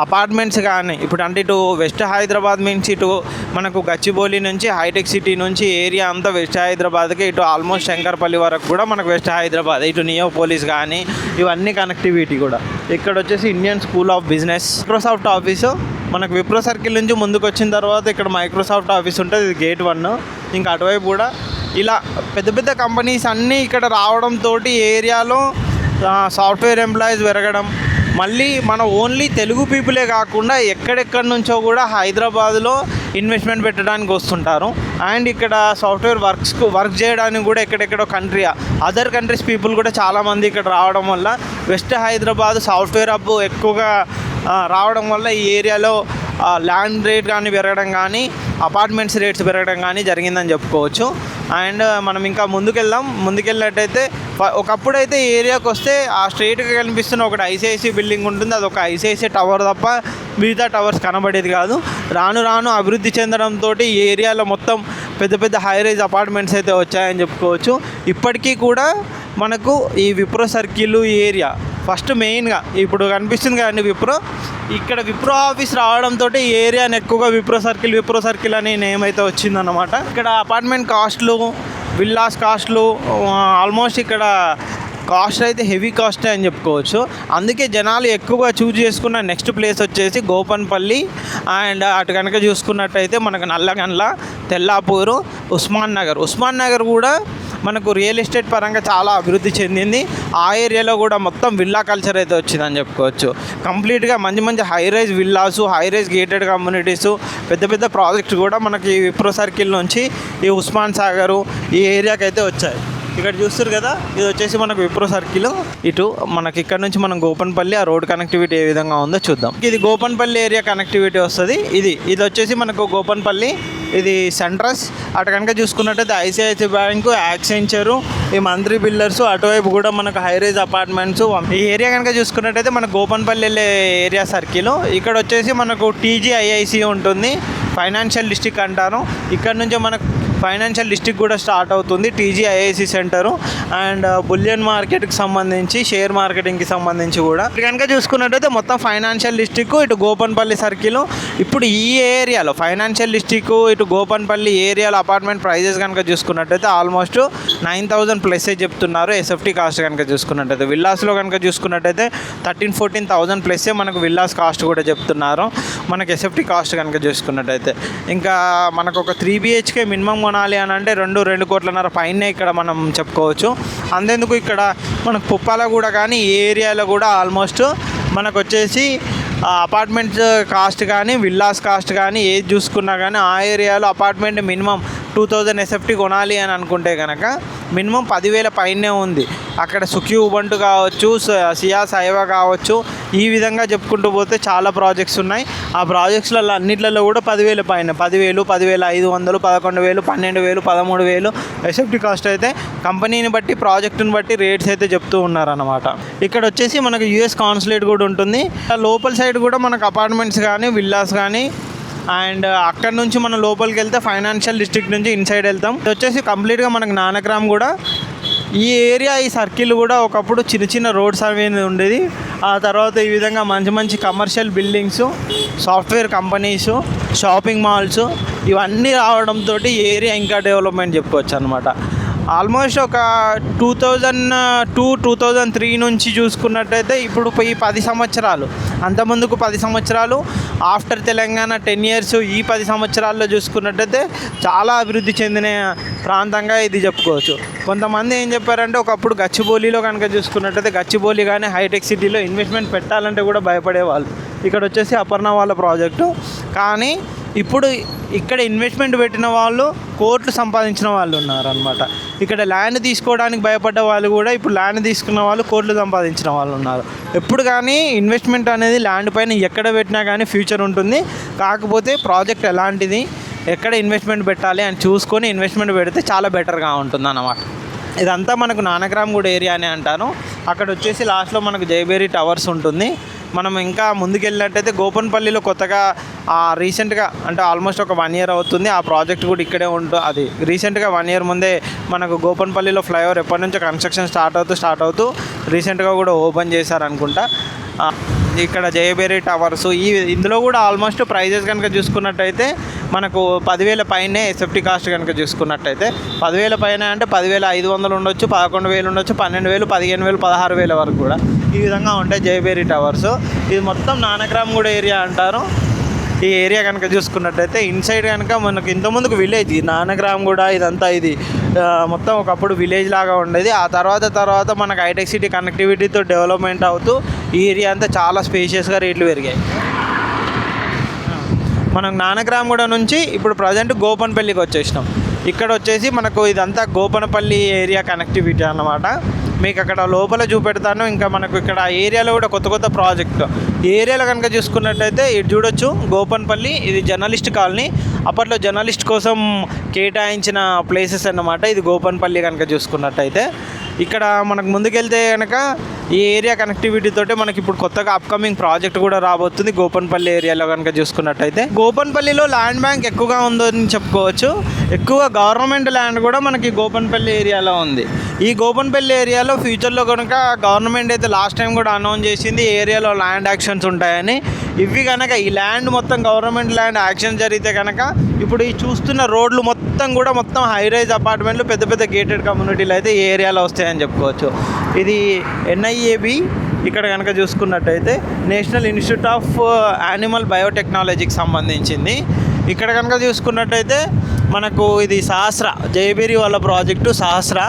అపార్ట్మెంట్స్ కానీ ఇప్పుడు అంటే ఇటు వెస్ట్ హైదరాబాద్ నుంచి ఇటు మనకు గచ్చిబౌలి నుంచి హైటెక్ సిటీ నుంచి ఏరియా అంతా వెస్ట్ హైదరాబాద్కి ఇటు ఆల్మోస్ట్ శంకర్పల్లి వరకు కూడా మనకు వెస్ట్ హైదరాబాద్ ఇటు నియో పోలీస్ కానీ ఇవన్నీ కనెక్టివిటీ కూడా. ఇక్కడ వచ్చేసి Indian school of business, Microsoft office మనకు విప్రో సర్కిల్ నుంచి ముందుకు వచ్చిన తర్వాత ఇక్కడ మైక్రోసాఫ్ట్ ఆఫీస్ ఉంటుంది, ఇది గేట్ 1. ఇంకా అటువైపు కూడా ఇలా పెద్ద పెద్ద కంపెనీస్ అన్నీ ఇక్కడ రావడంతో ఏరియాలో సాఫ్ట్వేర్ ఎంప్లాయీస్ పెరగడం, మళ్ళీ మన ఓన్లీ తెలుగు పీపులే కాకుండా ఎక్కడెక్కడి నుంచో కూడా హైదరాబాద్లో ఇన్వెస్ట్మెంట్ పెట్టడానికి వస్తుంటారు. అండ్ ఇక్కడ సాఫ్ట్వేర్ వర్క్ చేయడానికి కూడా ఎక్కడెక్కడో అదర్ కంట్రీస్ పీపుల్ కూడా చాలామంది ఇక్కడ రావడం వల్ల వెస్ట్ హైదరాబాద్ సాఫ్ట్వేర్ హబ్ ఎక్కువగా రావడం వల్ల ఈ ఏరియాలో ల్యాండ్ రేట్ కానీ పెరగడం కానీ అపార్ట్మెంట్స్ రేట్స్ పెరగడం కానీ జరిగిందని చెప్పుకోవచ్చు. అండ్ మనం ఇంకా ముందుకెళ్ళినట్టయితే ఒకప్పుడైతే ఈ ఏరియాకి వస్తే ఆ స్ట్రైట్గా కనిపిస్తున్న ఒకటి ఐసిఐసి బిల్డింగ్ ఉంటుంది, అది ఒక ఐసిఐసి టవర్ తప్ప మిగతా టవర్స్ కనబడేది కాదు. రాను రాను అభివృద్ధి చెందడంతో ఈ ఏరియాలో మొత్తం పెద్ద పెద్ద హై రైజ్ అపార్ట్మెంట్స్ అయితే వచ్చాయని చెప్పుకోవచ్చు. ఇప్పటికీ కూడా మనకు ఈ విప్రో సర్కిల్ ఏరియా ఫస్ట్ మెయిన్గా ఇప్పుడు కనిపిస్తుంది కదండి ఇక్కడ విప్రో ఆఫీస్ రావడంతో ఈ ఏరియాని ఎక్కువగా విప్రో సర్కిల్ అని నేమ్ అయితే వచ్చిందన్నమాట. ఇక్కడ అపార్ట్మెంట్ కాస్ట్లు, విల్లాస్ కాస్ట్లు ఆల్మోస్ట్ ఇక్కడ కాస్ట్ అయితే హెవీ కాస్టే అని చెప్పుకోవచ్చు. అందుకే జనాలు ఎక్కువగా చూజ్ చేసుకున్న నెక్స్ట్ ప్లేస్ వచ్చేసి గోపన్పల్లి. అండ్ అటు కనుక చూసుకున్నట్టయితే మనకు నల్లగండ్ల, తెల్లాపూరు, ఉస్మాన్ నగర్ కూడా మనకు రియల్ ఎస్టేట్ పరంగా చాలా అభివృద్ధి చెందింది. ఆ ఏరియాలో కూడా మొత్తం విల్లా కల్చర్ అయితే వచ్చిందని చెప్పుకోవచ్చు. కంప్లీట్గా మంచి high rise villas, high rise gated communities, పెద్ద పెద్ద ప్రాజెక్ట్స్ కూడా మనకి విప్రో సర్కిల్ నుంచి ఈ ఉస్మాన్ సాగరు ఈ ఏరియాకి అయితే వచ్చాయి. ఇక్కడ చూస్తారు కదా, ఇది వచ్చేసి మనకు విప్రో సర్కిల్. ఇటు మనకి ఇక్కడ నుంచి మనం గోపన్పల్లి ఆ రోడ్ కనెక్టివిటీ ఏ విధంగా ఉందో చూద్దాం. ఇది గోపన్పల్లి ఏరియా కనెక్టివిటీ వస్తుంది. ఇది వచ్చేసి మనకు గోపన్పల్లి, ఇది సెంట్రస్. అటు కనుక చూసుకున్నట్టయితే ఐసిఐసి బ్యాంకు, యాక్సెంచరు, ఈ మంత్రి బిల్డర్స్, అటువైపు కూడా మనకు హై రైజ్ అపార్ట్మెంట్స్. ఈ ఏరియా కనుక చూసుకున్నట్టయితే మనకు గోపన్పల్లి వెళ్ళే ఏరియా సర్కిల్. ఇక్కడ వచ్చేసి మనకు టీజీఐఐసి ఉంటుంది, ఫైనాన్షియల్ డిస్ట్రిక్ట్ అంటారు. ఇక్కడ నుంచి మనకు ఫైనాన్షియల్ డిస్ట్రిక్ట్ కూడా స్టార్ట్ అవుతుంది, టీజీఐఐసి సెంటరు. అండ్ బులియన్ మార్కెట్కి సంబంధించి, షేర్ మార్కెటింగ్కి సంబంధించి కూడా ఇటు కనుక చూసుకున్నట్టయితే మొత్తం ఫైనాన్షియల్ డిస్ట్రిక్ట్, ఇటు గోపన్పల్లి సర్కిల్. ఇప్పుడు ఈ ఏరియాలో ఫైనాన్షియల్ డిస్ట్రిక్ట్, ఇటు గోపన్పల్లి ఏరియాలో అపార్ట్మెంట్ ప్రైజెస్ కనుక చూసుకున్నట్టయితే ఆల్మోస్ట్ 9,000 ప్లస్ చెప్తున్నారు. ఎస్ఎఫ్టీ కాస్ట్ కనుక చూసుకున్నట్టయితే విల్లాస్లో కనుక చూసుకున్నట్టయితే 13,000-14,000 ప్లస్ మనకు విల్లాస్ కాస్ట్ కూడా చెప్తున్నారు. మనకు ఎస్ఎఫ్టీ కాస్ట్ కనుక చూసుకున్నట్టయితే ఇంకా మనకు ఒక 3 BHK మినిమం కొనాలి అని అంటే 2 కోట్లన్నర పైనే ఇక్కడ మనం చెప్పుకోవచ్చు. అంతేందుకు ఇక్కడ మనకు పుప్పాల కూడా కానీ ఈ ఏరియాలో కూడా ఆల్మోస్ట్ మనకు వచ్చేసి అపార్ట్మెంట్స్ కాస్ట్ కానీ విల్లాస్ కాస్ట్ కానీ ఏది చూసుకున్నా కానీ ఆ ఏరియాలో అపార్ట్మెంట్ మినిమం 2,000 ఎస్ఎఫ్టీ కొనాలి అని అనుకుంటే కనుక మినిమం 10,000 పైనే ఉంది. అక్కడ సుఖీ ఉబంటు కావచ్చు, సియా సైవా కావచ్చు, ఈ విధంగా చెప్పుకుంటూ పోతే చాలా ప్రాజెక్ట్స్ ఉన్నాయి. ఆ ప్రాజెక్ట్స్లలో అన్నిట్లలో కూడా 10,000 పైన, 10,000, 10,500, 11,000, 12,000, 13,000 ఎస్ఎఫ్టీ కాస్ట్ అయితే కంపెనీని బట్టి, ప్రాజెక్టుని బట్టి రేట్స్ అయితే చెప్తూ ఉన్నారన్నమాట. ఇక్కడ వచ్చేసి మనకు యూఎస్ కాన్సులేట్ కూడా ఉంటుంది. లోపల సైడ్ కూడా మనకు అపార్ట్మెంట్స్ కానీ విల్లాస్ కానీ. అండ్ అక్కడ నుంచి మనం లోపలికి వెళ్తే ఫైనాన్షియల్ డిస్ట్రిక్ట్ నుంచి ఇన్సైడ్ వెళ్తాం. ఇది వచ్చేసి కంప్లీట్గా మనకు నానక్రామ్ కూడా. ఈ ఏరియా, ఈ సర్కిల్ కూడా ఒకప్పుడు చిన్న రోడ్స్ అవి ఉండేది. ఆ తర్వాత ఈ విధంగా మంచి commercial buildings, software companies, shopping malls ఇవన్నీ రావడంతో ఏరియా ఇంకా డెవలప్మెంట్ చెప్పుకోవచ్చు అనమాట. ఆల్మోస్ట్ ఒక 2002-2003 నుంచి చూసుకున్నట్టయితే ఇప్పుడు ఈ 10 సంవత్సరాలు, అంతకుముందుకు 10 సంవత్సరాలు, ఆఫ్టర్ తెలంగాణ 10 years, ఈ 10 సంవత్సరాల్లో చూసుకున్నట్టయితే చాలా అభివృద్ధి చెందిన ప్రాంతంగా ఇది చెప్పుకోవచ్చు. కొంతమంది ఏం చెప్పారంటే ఒకప్పుడు గచ్చిబౌలిలో కనుక చూసుకున్నట్టయితే గచ్చిబౌలి కానీ హైటెక్ సిటీలో ఇన్వెస్ట్మెంట్ పెట్టాలంటే కూడా భయపడేవాళ్ళు. ఇక్కడ వచ్చేసి అపర్ణ వాళ్ళ ప్రాజెక్టు. కానీ ఇప్పుడు ఇక్కడ ఇన్వెస్ట్మెంట్ పెట్టిన వాళ్ళు కోట్లు సంపాదించిన వాళ్ళు ఉన్నారనమాట. ఇక్కడ ల్యాండ్ తీసుకోవడానికి భయపడ్డ వాళ్ళు కూడా ఇప్పుడు ల్యాండ్ తీసుకున్న వాళ్ళు కోట్లు సంపాదించిన వాళ్ళు ఉన్నారు. ఎప్పుడు కానీ ఇన్వెస్ట్మెంట్ అనేది ల్యాండ్ పైన ఎక్కడ పెట్టినా కానీ ఫ్యూచర్ ఉంటుంది. కాకపోతే ప్రాజెక్ట్ ఎలాంటిది, ఎక్కడ ఇన్వెస్ట్మెంట్ పెట్టాలి అని చూసుకొని ఇన్వెస్ట్మెంట్ పెడితే చాలా బెటర్గా ఉంటుంది అన్నమాట. ఇదంతా మనకు నానక్రామ్ గూడ ఏరియా అని అంటాను. అక్కడ వచ్చేసి లాస్ట్లో మనకు జైబేరి టవర్స్ ఉంటుంది. మనం ఇంకా ముందుకెళ్ళినట్టయితే గోపన్పల్లిలో కొత్తగా రీసెంట్గా అంటే ఆల్మోస్ట్ ఒక 1 year అవుతుంది ఆ ప్రాజెక్ట్ కూడా ఇక్కడే ఉంటుంది. అది రీసెంట్గా 1 year ముందే మనకు గోపన్పల్లిలో ఫ్లైఓవర్ ఎప్పటి నుంచో కన్స్ట్రక్షన్ స్టార్ట్ అవుతూ రీసెంట్గా కూడా ఓపెన్ చేశారనుకుంటా. ఇక్కడ జయబేరి టవర్స్ ఇందులో కూడా ఆల్మోస్ట్ ప్రైజెస్ కనుక చూసుకున్నట్టయితే మనకు 10,000 పైనే ఎస్ఎఫ్టీ కాస్ట్ కనుక చూసుకున్నట్టయితే 10,000 పైన అంటే 10,500 ఉండొచ్చు, 11,000 ఉండొచ్చు, 12,000, 15,000, 16,000 వరకు కూడా ఈ విధంగా ఉంటాయి జయబేరి టవర్స్. ఇది మొత్తం నానక్రామ్గూడ ఏరియా అంటారు. ఈ ఏరియా కనుక చూసుకున్నట్టయితే ఇన్సైడ్ కనుక మనకు ఇంతకుముందుకు విలేజ్ నానక్రామ్గూడ ఇదంతా ఇది మొత్తం ఒకప్పుడు విలేజ్ లాగా ఉండేది. ఆ తర్వాత మనకు హైటెక్ సిటీ కనెక్టివిటీతో డెవలప్మెంట్ అవుతూ ఈ ఏరియా అంతా చాలా స్పేషియస్గా రేట్లు పెరిగాయి. మనం నానక్రామ్గూడ నుంచి ఇప్పుడు ప్రజెంట్ గోపన్పల్లికి వచ్చేసినాం. ఇక్కడ వచ్చేసి మనకు ఇదంతా గోపనపల్లి ఏరియా కనెక్టివిటీ అన్నమాట. మీకు అక్కడ లోపల చూపెడతాను. ఇంకా మనకు ఇక్కడ ఏరియాలో కూడా కొత్త ప్రాజెక్టు ఈ ఏరియాలో కనుక చూసుకున్నట్టయితే ఇటు చూడొచ్చు గోపన్పల్లి. ఇది జర్నలిస్ట్ కాలనీ, అప్పట్లో జర్నలిస్ట్ కోసం కేటాయించిన ప్లేసెస్ అన్నమాట. ఇది గోపన్పల్లి కనుక చూసుకున్నట్టయితే ఇక్కడ మనకు ముందుకెళ్తే కనుక ఈ ఏరియా కనెక్టివిటీ తోటే మనకి ఇప్పుడు కొత్తగా అప్కమింగ్ ప్రాజెక్ట్ కూడా రాబోతుంది గోపన్పల్లి ఏరియాలో కనుక చూసుకున్నట్టయితే. గోపన్పల్లిలో ల్యాండ్ బ్యాంక్ ఎక్కువగా ఉందని చెప్పుకోవచ్చు. ఎక్కువ గవర్నమెంట్ ల్యాండ్ కూడా మనకి గోపన్పల్లి ఏరియాలో ఉంది. ఈ గోపన్పల్లి ఏరియాలో ఫ్యూచర్లో కనుక గవర్నమెంట్ అయితే లాస్ట్ టైం కూడా అనౌన్స్ చేసింది ఈ ఏరియాలో ల్యాండ్ యాక్షన్స్ ఉంటాయని. ఇవి కనుక ఈ ల్యాండ్ మొత్తం గవర్నమెంట్ ల్యాండ్ యాక్షన్ జరిగితే కనుక ఇప్పుడు ఈ చూస్తున్న రోడ్లు మొత్తం హై రైజ్ అపార్ట్మెంట్లు పెద్ద గేటెడ్ కమ్యూనిటీలు అయితే ఈ ఏరియాలో వస్తాయని చెప్పుకోవచ్చు. ఇది NIAB ఇక్కడ కనుక చూసుకున్నట్టయితే నేషనల్ ఇన్స్టిట్యూట్ ఆఫ్ యానిమల్ బయోటెక్నాలజీకి సంబంధించింది. ఇక్కడ కనుక చూసుకున్నట్టయితే మనకు ఇది సహస్ర జయబేరి వాళ్ళ project Sahasra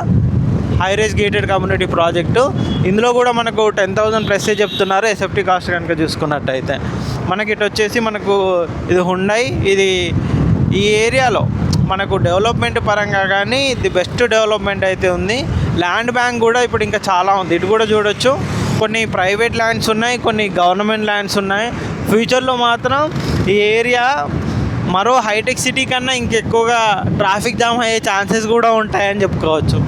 high rise gated community project. ఇందులో కూడా మనకు 10,000 ప్లస్ చెప్తున్నారు ఎస్ఎఫ్టీ కాస్ట్ కనుక చూసుకున్నట్టయితే. మనకి ఇటు వచ్చేసి మనకు ఇది హుండై. ఇది ఈ ఏరియాలో మనకు డెవలప్మెంట్ పరంగా కానీ ఇది బెస్ట్ డెవలప్మెంట్ అయితే ఉంది. ల్యాండ్ బ్యాంక్ కూడా ఇప్పుడు ఇంకా చాలా ఉంది. ఇటు కూడా చూడొచ్చు కొన్ని ప్రైవేట్ ల్యాండ్స్ ఉన్నాయి, కొన్ని గవర్నమెంట్ ల్యాండ్స్ ఉన్నాయి. ఫ్యూచర్లో మాత్రం ఈ ఏరియా మరో హైటెక్ సిటీ కన్నా ఇంకెక్కువగా ట్రాఫిక్ జామ్ అయ్యే ఛాన్సెస్ కూడా ఉంటాయని చెప్పుకోవచ్చు.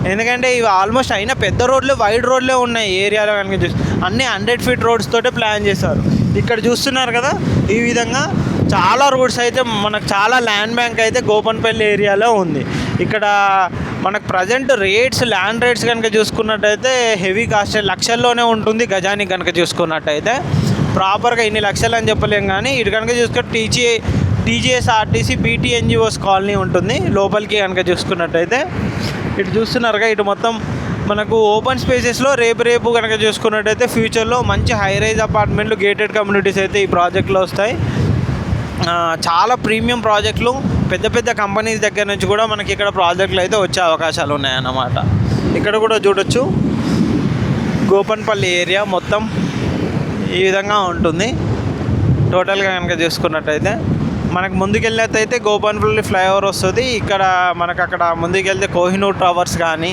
ఎందుకంటే ఇవి ఆల్మోస్ట్ అయినా పెద్ద రోడ్లే వైడ్ రోడ్లే ఉన్నాయి ఏరియాలో కనుక చూస్తే. అన్నీ 100 ఫీట్ రోడ్స్ తోటే ప్లాన్ చేశారు. ఇక్కడ చూస్తున్నారు కదా ఈ విధంగా చాలా రోడ్స్ అయితే మనకు చాలా ల్యాండ్ బ్యాంక్ అయితే గోపన్పల్లి ఏరియాలో ఉంది. ఇక్కడ మనకు ప్రజెంట్ ల్యాండ్ రేట్స్ కనుక చూసుకున్నట్టయితే హెవీ కాస్ట్ లక్షల్లోనే ఉంటుంది గజానికి కనుక చూసుకున్నట్టయితే. ప్రాపర్గా ఇన్ని లక్షలు అని చెప్పలేం కానీ ఇటు కనుక చూసుకుంటే TGSRTC BTNGOs కాలనీ ఉంటుంది లోపలికి కనుక చూసుకున్నట్టయితే. ఇటు చూస్తున్నారుగా ఇటు మొత్తం మనకు ఓపెన్ స్పేసెస్లో రేపు కనుక చూసుకున్నట్టయితే ఫ్యూచర్లో మంచి హై రైజ్ అపార్ట్మెంట్లు గేటెడ్ కమ్యూనిటీస్ అయితే ఈ ప్రాజెక్ట్లో వస్తాయి. చాలా ప్రీమియం ప్రాజెక్టులు పెద్ద కంపెనీస్ దగ్గర నుంచి కూడా మనకి ఇక్కడ ప్రాజెక్టులు అయితే వచ్చే అవకాశాలు ఉన్నాయన్నమాట. ఇక్కడ కూడా చూడొచ్చు గోపన్పల్లి ఏరియా మొత్తం ఈ విధంగా ఉంటుంది టోటల్గా కనుక చూసుకున్నట్టయితే. మనకు ముందుకెళ్ళినట్టయితే గోపన్పల్లి ఫ్లైఓవర్ వస్తుంది. ఇక్కడ మనకు అక్కడ ముందుకెళ్తే కోహినూర్ టవర్స్ కానీ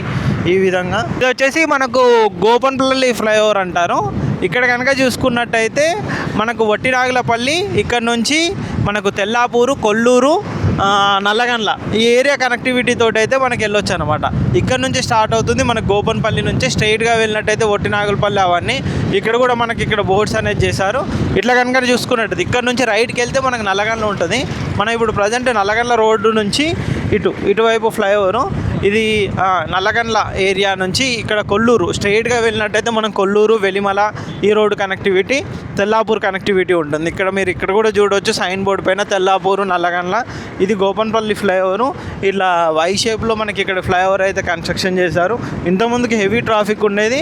ఈ విధంగా. ఇది వచ్చేసి మనకు గోపన్పల్లి ఫ్లైఓవర్ అంటారు. ఇక్కడ కనుక చూసుకున్నట్టయితే మనకు వట్టినాగులపల్లి ఇక్కడ నుంచి మనకు తెల్లాపూరు, కొల్లూరు, నల్లగండ్ల ఈ ఏరియా కనెక్టివిటీ తోటి అయితే మనకి వెళ్ళొచ్చు అనమాట. ఇక్కడ నుంచి స్టార్ట్ అవుతుంది మనకు గోపన్పల్లి నుంచి స్ట్రైట్గా వెళ్ళినట్టయితే వట్టినాగులపల్లి అవన్నీ. ఇక్కడ కూడా మనకి ఇక్కడ బోర్డ్స్ అనేది చేశారు. ఇట్లా కనుక చూసుకున్నట్టు ఇక్కడ నుంచి రైట్కి వెళ్తే మనకు నల్లగండ్ల ఉంటుంది. మనం ఇప్పుడు ప్రజెంట్ నల్లగండ్ల రోడ్డు నుంచి ఇటువైపు ఫ్లైఓవరు ఇది నల్లగండ్ల ఏరియా నుంచి ఇక్కడ కొల్లూరు స్ట్రైట్గా వెళ్ళినట్టయితే మనం కొల్లూరు, వెలిమల ఈ రోడ్డు కనెక్టివిటీ, తెల్లాపూర్ కనెక్టివిటీ ఉంటుంది. ఇక్కడ కూడా చూడవచ్చు సైన్ బోర్డు పైన తెల్లాపూరు, నల్లగండ్ల. ఇది గోపన్పల్లి ఫ్లైఓవరు. ఇలా వై షేప్లో మనకి ఇక్కడ ఫ్లైఓవర్ అయితే కన్స్ట్రక్షన్ చేశారు. ఇంతకుముందుకి హెవీ ట్రాఫిక్ ఉండేది.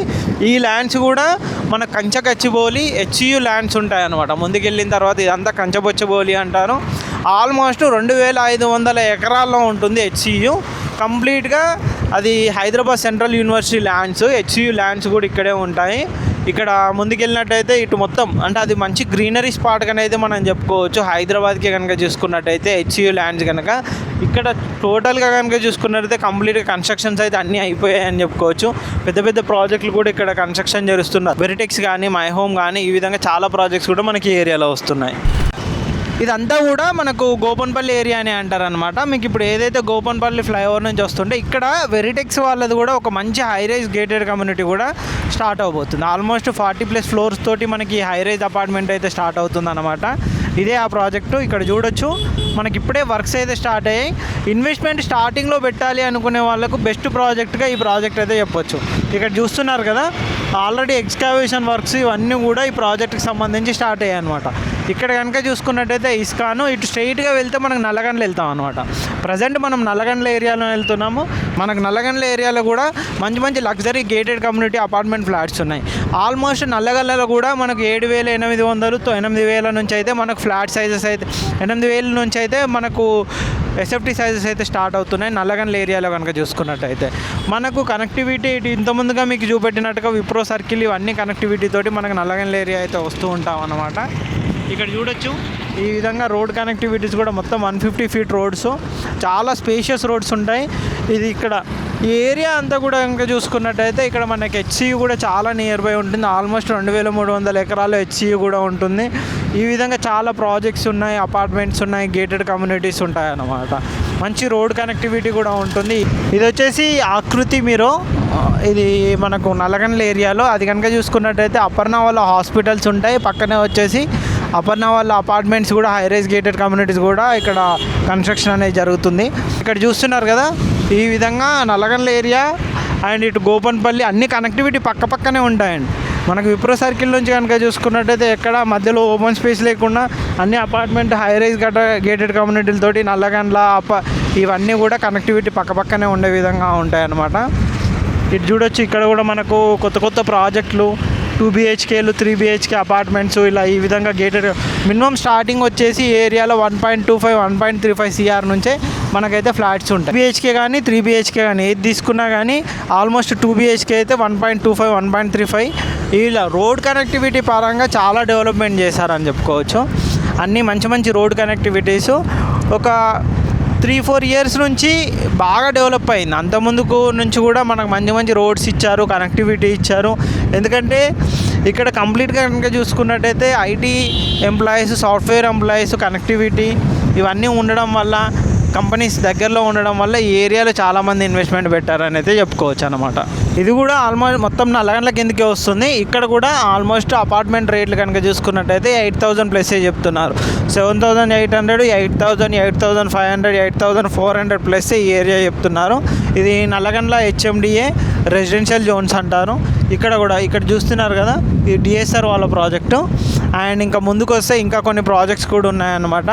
ఈ ల్యాండ్స్ కూడా మన కంచగచ్చిబౌలి HCU ల్యాండ్స్ ఉంటాయి అన్నమాట. ముందుకెళ్ళిన తర్వాత ఇదంతా కంచబొచ్చబౌలి అంటారు. ఆల్మోస్ట్ 2,500 ఎకరాల్లో ఉంటుంది HCU కంప్లీట్గా. అది Hyderabad central university lands. HCU lands కూడా ఇక్కడే ఉంటాయి. ఇక్కడ ముందుకెళ్ళినట్టయితే ఇటు మొత్తం అంటే అది మంచి గ్రీనరీ స్పాట్ కనైతే మనం చెప్పుకోవచ్చు. హైదరాబాద్కి కనుక చూసుకున్నట్టయితే HCU ల్యాండ్స్ కనుక ఇక్కడ టోటల్గా కనుక చూసుకున్నట్టయితే కంప్లీట్గా కన్స్ట్రక్షన్స్ అయితే అన్నీ అయిపోయాయి అని చెప్పుకోవచ్చు. పెద్ద ప్రాజెక్టులు కూడా ఇక్కడ కన్స్ట్రక్షన్ జరుగుతున్నారు. వెరిటెక్స్ కానీ, మై హోమ్ కానీ ఈ విధంగా చాలా ప్రాజెక్ట్స్ కూడా మనకి ఈ ఏరియాలో వస్తున్నాయి. ఇదంతా కూడా మనకు గోపన్పల్లి ఏరియా అని అంటారనమాట. మీకు ఇప్పుడు ఏదైతే గోపన్పల్లి ఫ్లైఓవర్ నుంచి వస్తుంటే ఇక్కడ వెరిటెక్స్ వాళ్ళది కూడా ఒక మంచి హై రైజ్ గేటెడ్ కమ్యూనిటీ కూడా స్టార్ట్ అవబోతుంది. ఆల్మోస్ట్ 40+ ఫ్లోర్స్ తోటి మనకి హై రైజ్ అపార్ట్మెంట్ అయితే స్టార్ట్ అవుతుంది అనమాట. ఇదే ఆ ప్రాజెక్టు. ఇక్కడ చూడొచ్చు మనకి ఇప్పుడే వర్క్స్ అయితే స్టార్ట్ అయ్యాయి. ఇన్వెస్ట్మెంట్ స్టార్టింగ్లో పెట్టాలి అనుకునే వాళ్ళకు బెస్ట్ ప్రాజెక్ట్గా ఈ ప్రాజెక్ట్ అయితే చెప్పొచ్చు. ఇక్కడ చూస్తున్నారు కదా ఆల్రెడీ ఎక్స్కావేషన్ వర్క్స్ ఇవన్నీ కూడా ఈ ప్రాజెక్ట్కి సంబంధించి స్టార్ట్ అయ్యాయి అనమాట. ఇక్కడ కనుక చూసుకున్నట్టయితే ఇస్కాను ఇటు స్ట్రైట్గా వెళ్తే మనకు నల్లగండ్ల వెళ్తాం అనమాట. ప్రజెంట్ మనం నల్లగండ్ల ఏరియాలో వెళ్తున్నాము. మనకు నల్లగండ్ల ఏరియాలో కూడా మంచి మంచి luxury gated community apartment flats ఉన్నాయి. ఆల్మోస్ట్ నల్లగండ్లలో కూడా మనకు 7,800 8,000 నుంచి అయితే మనకు ఫ్లాట్ సైజెస్ అయితే 8,000 నుంచి అయితే మనకు ఎస్ఎఫ్టీ సైజెస్ అయితే స్టార్ట్ అవుతున్నాయి నల్లగండ్ల ఏరియాలో కనుక చూసుకున్నట్టయితే. మనకు కనెక్టివిటీ ఇంతకుముందుగా మీకు చూపెట్టినట్టుగా విప్రో సర్కిల్ ఇవన్నీ కనెక్టివిటీ తోటి మనకు నల్లగండ్ల ఏరియా అయితే వస్తూ ఉంటాం అన్నమాట. ఇక్కడ చూడొచ్చు ఈ విధంగా రోడ్ కనెక్టివిటీస్ కూడా మొత్తం 150 feet రోడ్స్, చాలా స్పేషియస్ రోడ్స్ ఉంటాయి. ఇది ఇక్కడ ఈ ఏరియా అంతా కూడా కనుక చూసుకున్నట్టయితే ఇక్కడ మనకి హెచ్సియు కూడా చాలా నియర్ బై ఉంటుంది. ఆల్మోస్ట్ 2,300 ఎకరాలు హెచ్సియు కూడా ఉంటుంది. ఈ విధంగా చాలా ప్రాజెక్ట్స్ ఉన్నాయి, అపార్ట్మెంట్స్ ఉన్నాయి, గేటెడ్ కమ్యూనిటీస్ ఉంటాయి అన్నమాట. మంచి రోడ్ కనెక్టివిటీ కూడా ఉంటుంది. ఇది వచ్చేసి ఆకృతి మీరు ఇది మనకు నల్లగండ్ల ఏరియాలో. అది కనుక చూసుకున్నట్టయితే అపర్ణ వాళ్ళ హాస్పిటల్స్ ఉంటాయి, పక్కనే వచ్చేసి అపర్ణ వాళ్ళ అపార్ట్మెంట్స్ కూడా హై రైజ్ గేటెడ్ కమ్యూనిటీస్ కూడా ఇక్కడ కన్స్ట్రక్షన్ అనేది జరుగుతుంది. ఇక్కడ చూస్తున్నారు కదా ఈ విధంగా నల్లగండ్ల ఏరియా అండ్ ఇటు గోపన్పల్లి అన్ని కనెక్టివిటీ పక్క పక్కనే ఉంటాయండి. మనకు విప్రో సర్కిల్ నుంచి కనుక చూసుకున్నట్టయితే ఎక్కడ మధ్యలో ఓపెన్ స్పేస్ లేకుండా అన్ని అపార్ట్మెంట్ హై రైజ్ గేటెడ్ కమ్యూనిటీలతోటి నల్లగండ్ల ఇవన్నీ కూడా కనెక్టివిటీ పక్క పక్కనే ఉండే విధంగా ఉంటాయి అన్నమాట. ఇటు చూడొచ్చు ఇక్కడ కూడా మనకు కొత్త కొత్త ప్రాజెక్టులు 2 BHKలు 3 BHK అపార్ట్మెంట్స్ ఇలా ఈ విధంగా గేటెడ్ మినిమం స్టార్టింగ్ వచ్చేసి ఏరియాలో 1.25 1.35 CR నుంచే మనకైతే ఫ్లాట్స్ ఉంటాయి. BHK కానీ 3 BHK కానీ ఏది తీసుకున్నా కానీ ఆల్మోస్ట్ 2 BHK అయితే 1.25 1.35. ఇలా రోడ్ కనెక్టివిటీ పరంగా చాలా డెవలప్మెంట్ చేశారని చెప్పుకోవచ్చు. అన్నీ మంచి మంచి రోడ్ కనెక్టివిటీస్ ఒక 3-4 years నుంచి బాగా డెవలప్ అయింది. అంతకుముందుకు నుంచి కూడా మనకు మంచి మంచి రోడ్స్ ఇచ్చారు, కనెక్టివిటీ ఇచ్చారు. ఎందుకంటే ఇక్కడ కంప్లీట్గా కనుక చూసుకున్నట్టయితే IT employees, software employees, connectivity ఇవన్నీ ఉండడం వల్ల, కంపెనీస్ దగ్గరలో ఉండడం వల్ల ఈ ఏరియాలో చాలామంది ఇన్వెస్ట్మెంట్ పెట్టారని అయితే చెప్పుకోవచ్చు అనమాట. ఇది కూడా ఆల్మోస్ట్ మొత్తం నల్లగండ్ల కిందకే వస్తుంది. ఇక్కడ కూడా ఆల్మోస్ట్ అపార్ట్మెంట్ రేట్లు కనుక చూసుకున్నట్టయితే 8,000 ప్లస్సే చెప్తున్నారు. 7,800, 8,000, 8,500, 8,400 ప్లస్ ఈ ఏరియా చెప్తున్నారు. ఇది నల్లగండ్ల HMDA రెసిడెన్షియల్ జోన్స్ అంటారు. ఇక్కడ చూస్తున్నారు కదా ఈ డిఎస్ఆర్ వాళ్ళ ప్రాజెక్టు. అండ్ ఇంకా ముందుకు వస్తే ఇంకా కొన్ని ప్రాజెక్ట్స్ కూడా ఉన్నాయన్నమాట.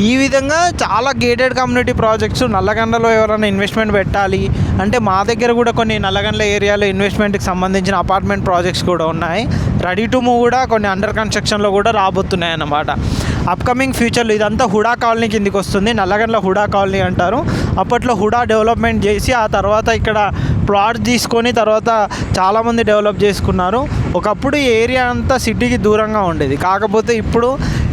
ఈ విధంగా చాలా గేటెడ్ కమ్యూనిటీ ప్రాజెక్ట్స్ నల్లగండ్లలో ఎవరైనా ఇన్వెస్ట్మెంట్ పెట్టాలి అంటే మా దగ్గర కూడా కొన్ని నల్లగండ్ల ఏరియాలో ఇన్వెస్ట్మెంట్కి సంబంధించిన అపార్ట్మెంట్ ప్రాజెక్ట్స్ కూడా ఉన్నాయి. రెడీ టు మూవ్ కూడా కొన్ని అండర్ కన్స్ట్రక్షన్లో కూడా రాబోతున్నాయి అన్నమాట. అప్కమింగ్ ఫ్యూచర్లో ఇదంతా హుడా కాలనీ కిందికి వస్తుంది. నల్లగండ్ల హుడా కాలనీ అంటారు. అప్పట్లో హుడా డెవలప్మెంట్ చేసి ఆ తర్వాత ఇక్కడ ప్లాట్ తీసుకొని తర్వాత చాలామంది డెవలప్ చేసుకున్నారు. ఒకప్పుడు ఈ ఏరియా అంతా సిటీకి దూరంగా ఉండేది. కాకపోతే ఇప్పుడు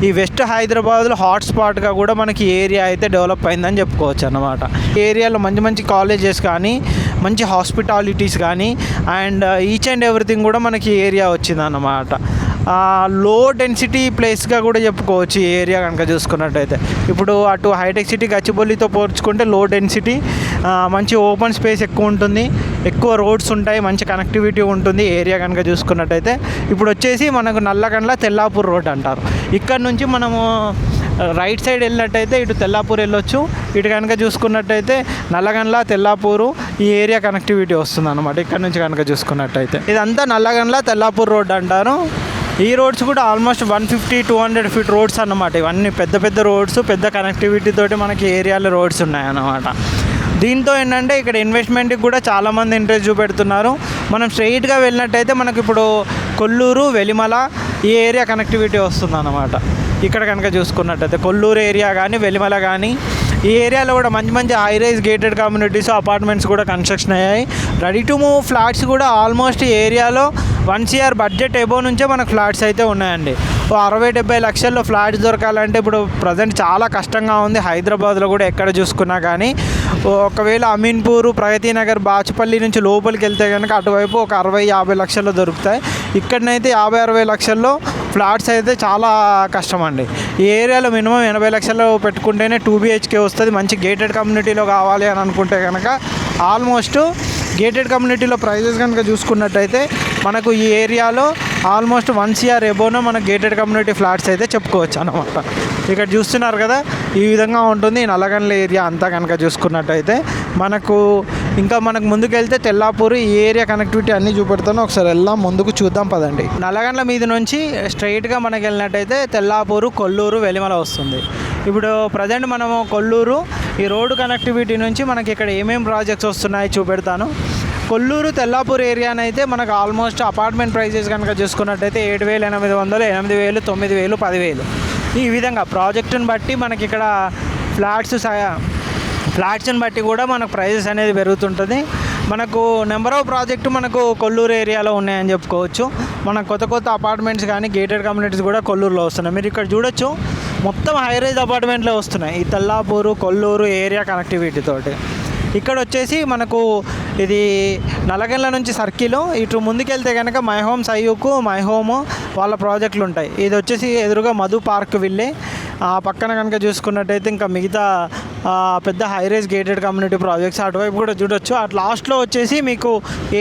ఈ వెస్ట్ హైదరాబాద్లో హాట్స్పాట్గా కూడా మనకి ఏరియా అయితే డెవలప్ అయిందని చెప్పుకోవచ్చు అన్నమాట. ఏరియాలో మంచి మంచి కాలేజెస్ కానీ, మంచి హాస్పిటాలిటీస్ కానీ అండ్ ఈచ్ అండ్ ఎవ్రీథింగ్ కూడా మనకి ఏరియా వచ్చిందన్నమాట. లో డెన్సిటీ ప్లేస్గా కూడా చెప్పుకోవచ్చు ఈ ఏరియా కనుక చూసుకున్నట్టయితే. ఇప్పుడు అటు హైటెక్ సిటీ గచ్చిబౌలితో పోల్చుకుంటే లో డెన్సిటీ, మంచి ఓపెన్ స్పేస్ ఎక్కువ ఉంటుంది, ఎక్కువ రోడ్స్ ఉంటాయి, మంచి కనెక్టివిటీ ఉంటుంది ఏరియా కనుక చూసుకున్నట్టయితే. ఇప్పుడు వచ్చేసి మనకు నల్లగండ్ల తెల్లాపూర్ రోడ్ అంటారు. ఇక్కడ నుంచి మనము రైట్ సైడ్ వెళ్ళినట్టయితే ఇటు తెల్లాపూర్ వెళ్ళొచ్చు. ఇటు కనుక చూసుకున్నట్టయితే నల్లగండ్ల తెల్లాపూరు ఈ ఏరియా కనెక్టివిటీ వస్తుంది అన్నమాట. ఇక్కడ నుంచి కనుక చూసుకున్నట్టయితే ఇదంతా నల్లగండ్ల తెల్లాపూర్ రోడ్ అంటారు. ఈ రోడ్స్ కూడా ఆల్మోస్ట్ 150-200 feet రోడ్స్ అన్నమాట. ఇవన్నీ పెద్ద పెద్ద రోడ్స్, పెద్ద కనెక్టివిటీ తోటి మనకి ఏరియాలో రోడ్స్ ఉన్నాయన్నమాట. దీంతో ఏంటంటే ఇక్కడ ఇన్వెస్ట్మెంట్కి కూడా చాలామంది ఇంట్రెస్ట్ చూపెడుతున్నారు. మనం స్ట్రైట్గా వెళ్ళినట్టయితే మనకి ఇప్పుడు కొల్లూరు, వెలిమల ఈ ఏరియా కనెక్టివిటీ వస్తుంది అన్నమాట. ఇక్కడ కనుక చూసుకున్నట్టయితే కొల్లూరు ఏరియా కానీ, వెలిమల కానీ ఈ ఏరియాలో కూడా మంచి మంచి high rise gated communities, apartments కూడా కన్స్ట్రక్షన్ అయ్యాయి. రెడీ టు మూవ్ ఫ్లాట్స్ కూడా ఆల్మోస్ట్ ఈ ఏరియాలో 1 CR బడ్జెట్ ఎబోవ్ నుంచే మనకు ఫ్లాట్స్ అయితే ఉన్నాయండి. 60-70 లక్షల్లో ఫ్లాట్స్ దొరకాలంటే ఇప్పుడు ప్రజెంట్ చాలా కష్టంగా ఉంది. హైదరాబాద్లో కూడా ఎక్కడ చూసుకున్నా కానీ ఒకవేళ అమీన్పూర్, ప్రగతి నగర్, బాచుపల్లి నుంచి లోపలికి వెళ్తే కనుక అటువైపు ఒక 60-50 లక్షల్లో దొరుకుతాయి. ఇక్కడనైతే 50-60 లక్షల్లో ఫ్లాట్స్ అయితే చాలా కష్టం అండి. ఈ ఏరియాలో మినిమం 80 లక్షలు పెట్టుకుంటేనే 2 BHK వస్తుంది. మంచి గేటెడ్ కమ్యూనిటీలో కావాలి అని అనుకుంటే కనుక ఆల్మోస్ట్ గేటెడ్ కమ్యూనిటీలో ప్రైజెస్ కనుక చూసుకున్నట్టయితే మనకు ఈ ఏరియాలో ఆల్మోస్ట్ 1 CR ఎబోవ్న మనకు గేటెడ్ కమ్యూనిటీ ఫ్లాట్స్ అయితే చెప్పుకోవచ్చు అన్నమాట. ఇక్కడ చూస్తున్నారు కదా ఈ విధంగా ఉంటుంది నల్లగండ్ల ఏరియా అంతా కనుక చూసుకున్నట్టయితే. మనకు ఇంకా మనకు ముందుకు వెళ్తే తెల్లాపూర్ ఈ ఏరియా కనెక్టివిటీ అన్నీ చూపెడతాను, ఒకసారి వెళ్దాం, ముందుకు చూద్దాం పదండి. నల్లగండ్ల మీద నుంచి స్ట్రైట్గా మనకి వెళ్ళినట్టయితే తెల్లాపూరు, కొల్లూరు, వెలిమల వస్తుంది. ఇప్పుడు ప్రజెంట్ మనము కొల్లూరు ఈ రోడ్డు కనెక్టివిటీ నుంచి మనకి ఇక్కడ ఏమేమి ప్రాజెక్ట్స్ వస్తున్నాయి చూపెడతాను. కొల్లూరు తెల్లాపూర్ ఏరియానైతే మనకు ఆల్మోస్ట్ అపార్ట్మెంట్ ప్రైజెస్ కనుక చూసుకున్నట్టయితే 7,800, 8,000, 9,000, 10,000 ఈ విధంగా ప్రాజెక్టుని బట్టి మనకి ఇక్కడ ఫ్లాట్స్ని బట్టి కూడా మనకు ప్రైజెస్ అనేది పెరుగుతుంటుంది. మనకు నెంబర్ ఆఫ్ ప్రాజెక్టు మనకు కొల్లూరు ఏరియాలో ఉన్నాయని చెప్పుకోవచ్చు. మనకు కొత్త కొత్త అపార్ట్మెంట్స్ కానీ గేటెడ్ కమ్యూనిటీస్ కూడా కొల్లూరులో వస్తున్నాయి. మీరు ఇక్కడ చూడొచ్చు, మొత్తం హైరైజ్ అపార్ట్మెంట్లో వస్తున్నాయి ఈ తెల్లాపూరు కొల్లూరు ఏరియా కనెక్టివిటీ తోటి. ఇక్కడ వచ్చేసి మనకు ఇది నల్లగండ్ల నుంచి సర్కిల్ ఇటు ముందుకెళ్తే కనుక మై హోమ్ సయ్యూకు మై హోమ్ వాళ్ళ ప్రాజెక్టులు ఉంటాయి. ఇది వచ్చేసి ఎదురుగా మధు పార్క్ విల్లే, ఆ పక్కన కనుక చూసుకున్నట్టయితే ఇంకా మిగతా పెద్ద హైరైజ్ గేటెడ్ కమ్యూనిటీ ప్రాజెక్ట్స్ అటువైపు కూడా చూడొచ్చు. అటు లాస్ట్లో వచ్చేసి మీకు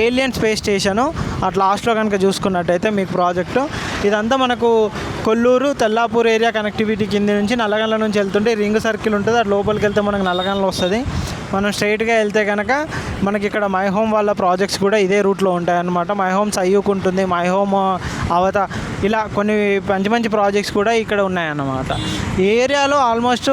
ఏలియన్ స్పేస్ స్టేషను, అటు లాస్ట్లో కనుక చూసుకున్నట్టయితే మీకు ప్రాజెక్టు ఇదంతా మనకు కొల్లూరు తెల్లాపూర్ ఏరియా కనెక్టివిటీ కింద నుంచి నల్లగండ్ల నుంచి వెళ్తుంటే రింగ్ సర్కిల్ ఉంటుంది, అటు లోపలికి వెళ్తే మనకు నల్లగండ్ల వస్తుంది. మనం స్ట్రైట్గా వెళ్తే కనుక మనకి ఇక్కడ మై హోమ్ వాళ్ళ ప్రాజెక్ట్స్ కూడా ఇదే రూట్లో ఉంటాయన్నమాట. మై హోమ్ సయ్యూకు ఉంటుంది, మై హోమ్ అవత, ఇలా కొన్ని మంచి మంచి ప్రాజెక్ట్స్ కూడా ఇక్కడ ఉన్నాయన్నమాట. ఈ ఏరియాలో ఆల్మోస్ట్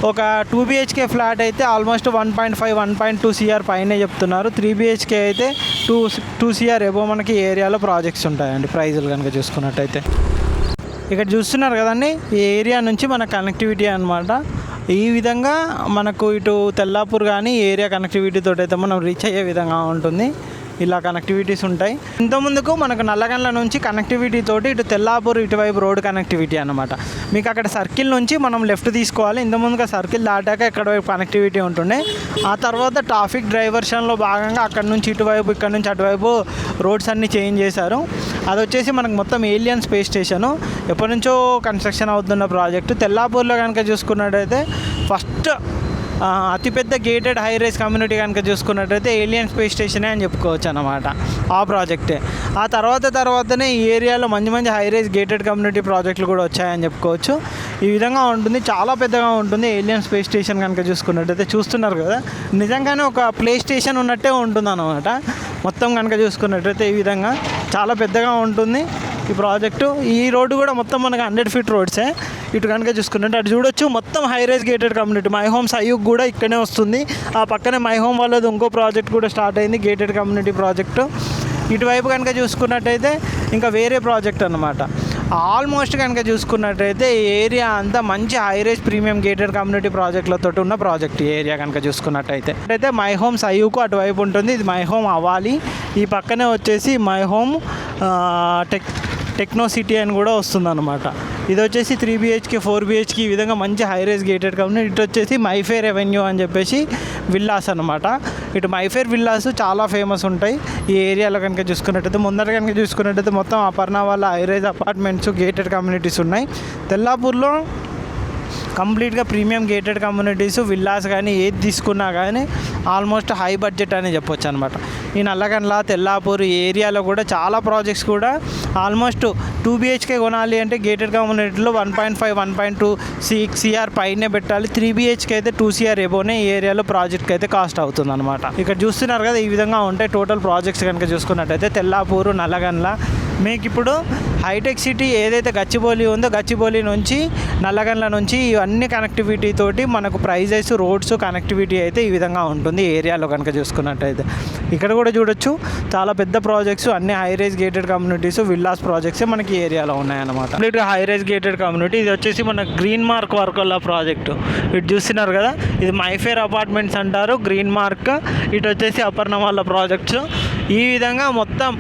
ఒక 2 BHK ఫ్లాట్ అయితే ఆల్మోస్ట్ 1.5, 1.2 CR పైనే చెప్తున్నారు. 3 BHK అయితే 2 CR ఎబో మనకి ఏరియాలో ప్రాజెక్ట్స్ ఉంటాయండి ప్రైజులు కనుక చూసుకున్నట్టయితే. ఇక్కడ చూస్తున్నారు కదండి, ఈ ఏరియా నుంచి మన కనెక్టివిటీ అనమాట. ఈ విధంగా మనకు ఇటు తెల్లాపూర్ కానీ ఏరియా కనెక్టివిటీ తోటి అయితే మనం రీచ్ అయ్యే విధంగా ఉంటుంది. ఇలా కనెక్టివిటీస్ ఉంటాయి. ఇంతకుముందుకు మనకు నల్లగండ్ల నుంచి కనెక్టివిటీ తోటి ఇటు తెల్లాపూర్ ఇటువైపు రోడ్ కనెక్టివిటీ అనమాట. మీకు అక్కడ సర్కిల్ నుంచి మనం లెఫ్ట్ తీసుకోవాలి. ఇంతకుముందుగా సర్కిల్ దాటాక ఇక్కడ వైపు కనెక్టివిటీ ఉంటుండే. ఆ తర్వాత ట్రాఫిక్ డైవర్షన్లో భాగంగా అక్కడ నుంచి ఇటువైపు, ఇక్కడ నుంచి అటువైపు రోడ్స్ అన్నీ చేంజ్ చేశారు. అది వచ్చేసి మనకు మొత్తం ఏలియన్ స్పేస్ స్టేషను, ఎప్పటి నుంచో కన్స్ట్రక్షన్ అవుతున్న ప్రాజెక్టు. తెల్లాపూర్లో కనుక చూసుకున్నట్టయితే ఫస్ట్ అతిపెద్ద గేటెడ్ హైరైజ్ కమ్యూనిటీ కనుక చూసుకున్నట్టయితే ఏలియన్ స్పేస్ స్టేషనే అని చెప్పుకోవచ్చు అన్నమాట. ఆ ప్రాజెక్టే ఆ తర్వాతనే ఈ ఏరియాలో మంచి మంచి హైరైజ్ గేటెడ్ కమ్యూనిటీ ప్రాజెక్టులు కూడా వచ్చాయని చెప్పుకోవచ్చు. ఈ విధంగా ఉంటుంది, చాలా పెద్దగా ఉంటుంది ఏలియన్ స్పేస్ స్టేషన్ కనుక చూసుకున్నట్టయితే. చూస్తున్నారు కదా, నిజంగానే ఒక ప్లే స్టేషన్ ఉన్నట్టే ఉంటుంది అన్నమాట. మొత్తం కనుక చూసుకున్నట్టయితే ఈ విధంగా చాలా పెద్దగా ఉంటుంది ఈ ప్రాజెక్టు. ఈ రోడ్డు కూడా మొత్తం మనకు 100 feet రోడ్సే. ఇటు కనుక చూసుకున్నట్టు అటు చూడొచ్చు, మొత్తం high rise gated community. My home Sayuk కూడా ఇక్కడనే వస్తుంది. ఆ పక్కనే మై హోమ్ వాళ్ళది ఇంకో ప్రాజెక్ట్ కూడా స్టార్ట్ అయింది, గేటెడ్ కమ్యూనిటీ ప్రాజెక్టు. ఇటువైపు కనుక చూసుకున్నట్టయితే ఇంకా వేరే ప్రాజెక్ట్ అన్నమాట. ఆల్మోస్ట్ కనుక చూసుకున్నట్టయితే ఈ ఏరియా అంతా మంచి హైరైజ్ ప్రీమియం గేటెడ్ కమ్యూనిటీ ప్రాజెక్టులతో ఉన్న ప్రాజెక్ట్. ఈ ఏరియా కనుక చూసుకున్నట్టయితే అయితే మై హోమ్ సయ్యూకు అటువైపు ఉంటుంది, ఇది మై హోమ్ అవ్వాలి. ఈ పక్కనే వచ్చేసి మై హోమ్ టెక్నో సిటీ అని కూడా వస్తుందన్నమాట. ఇది వచ్చేసి 3 BHK 4 BHK ఈ విధంగా మంచి హైరైజ్ గేటెడ్ కమ్యూనిటీ. ఇటు వచ్చేసి మైఫేర్ అవెన్యూ అని చెప్పేసి విల్లాస్ అనమాట. ఇటు మైఫేర్ విల్లాస్ చాలా ఫేమస్ ఉంటాయి ఈ ఏరియాలో కనుక చూసుకున్నట్టయితే. ముందర కనుక చూసుకున్నట్టయితే మొత్తం అపర్ణ వాళ్ళ హైరైజ్ అపార్ట్మెంట్స్ గేటెడ్ కమ్యూనిటీస్ ఉన్నాయి. తెల్లాపూర్లో కంప్లీట్గా ప్రీమియం గేటెడ్ కమ్యూనిటీస్ విల్లాస్ కానీ ఏది తీసుకున్నా కానీ ఆల్మోస్ట్ హై బడ్జెట్ అని చెప్పొచ్చు అనమాట. ఈ నల్లగండ్ల తెల్లాపూర్ ఏరియాలో కూడా చాలా ప్రాజెక్ట్స్ కూడా ఆల్మోస్ట్ 2 BHK కొనాలి అంటే గేటెడ్ కమ్యూనిటీలో 1.5, 1.2 CR పైనే పెట్టాలి. 3 BHK అయితే 2 CR ఎబోనే ఈ ఏరియాలో ప్రాజెక్ట్కి అయితే కాస్ట్ అవుతుంది అనమాట. ఇక్కడ చూస్తున్నారు కదా, ఈ విధంగా ఉంటాయి టోటల్ ప్రాజెక్ట్స్ కనుక చూసుకున్నట్టయితే. తెల్లాపూరు, నల్లగండ్ల, మీకు ఇప్పుడు హైటెక్ సిటీ ఏదైతే గచ్చిబౌలి ఉందో గచ్చిబౌలి నుంచి నల్లగండ్ల నుంచి ఇవన్నీ కనెక్టివిటీ తోటి మనకు ప్రైజెస్, రోడ్స్, కనెక్టివిటీ అయితే ఈ విధంగా ఉంటుంది ఏరియాలో కనుక చూసుకున్నట్టయితే. ఇక్కడ కూడా చూడొచ్చు చాలా పెద్ద ప్రాజెక్ట్స్, అన్ని హైరైజ్ గేటెడ్ కమ్యూనిటీస్ విల్లాస్ ప్రాజెక్ట్సే మనకి ఏరియాలో ఉన్నాయన్నమాట. కంప్లీట్గా హైరైజ్ గేటెడ్ కమ్యూనిటీ. ఇది వచ్చేసి మన గ్రీన్ మార్క్ వర్కల్లా ప్రాజెక్టు. ఇటు చూస్తున్నారు కదా, ఇది మైఫేర్ అపార్ట్మెంట్స్ అంటారు, గ్రీన్ మార్క్. ఇటు వచ్చేసి అపర్ణ వాళ్ళ ప్రాజెక్ట్స్. ఈ విధంగా మొత్తం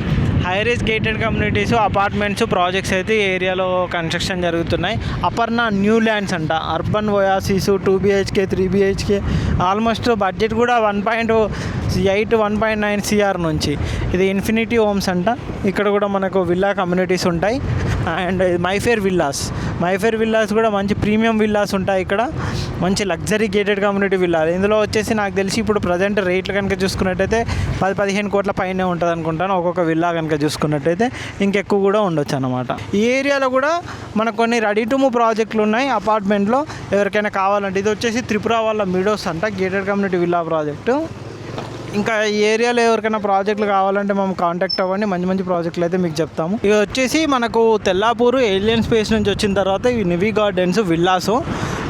high rise gated communities, apartments, projects అయితే ఈ ఏరియాలో కన్స్ట్రక్షన్ జరుగుతున్నాయి. అపర్ణ న్యూ ల్యాండ్స్ అంట, urban Oasis, 2 BHK 3 BHK. Almost budget కూడా 1.8, 1.9 CR నుంచి. ఇది ఇన్ఫినిటీ హోమ్స్ అంట. ఇక్కడ కూడా మనకు విల్లా కమ్యూనిటీస్ ఉంటాయి. అండ్ మైఫేర్ విల్లాస్ కూడా మంచి ప్రీమియం విల్లాస్ ఉంటాయి. ఇక్కడ మంచి లగ్జరీ గేటెడ్ కమ్యూనిటీ విల్లాలు. ఇందులో వచ్చేసి నాకు తెలిసి ఇప్పుడు ప్రజెంట్ రేట్లు కనుక చూసుకున్నట్టయితే 10-15 కోట్ల పైనే ఉంటుంది అనుకుంటాను ఒక్కొక్క విల్లా కనుక చూసుకున్నట్టయితే. ఇంకెక్కువ కూడా ఉండొచ్చు అన్నమాట. ఈ ఏరియాలో కూడా మనకు కొన్ని రెడీ టు మూవ్ ప్రాజెక్టులు ఉన్నాయి అపార్ట్మెంట్లో, ఎవరికైనా కావాలంటే. ఇది వచ్చేసి త్రిపుర వాళ్ళ మిడోస్ అంట, గేటెడ్ కమ్యూనిటీ విల్లా ప్రాజెక్టు. ఇంకా ఈ ఏరియాలో ఎవరికైనా ప్రాజెక్టులు కావాలంటే మేము కాంటాక్ట్ అవ్వండి, మంచి మంచి ప్రాజెక్టులు అయితే మీకు చెప్తాము. ఇవి వచ్చేసి మనకు తెల్లాపూర్ ఏలియన్ స్పేస్ నుంచి వచ్చిన తర్వాత ఇవి నివి గార్డెన్స్ విల్లాసు.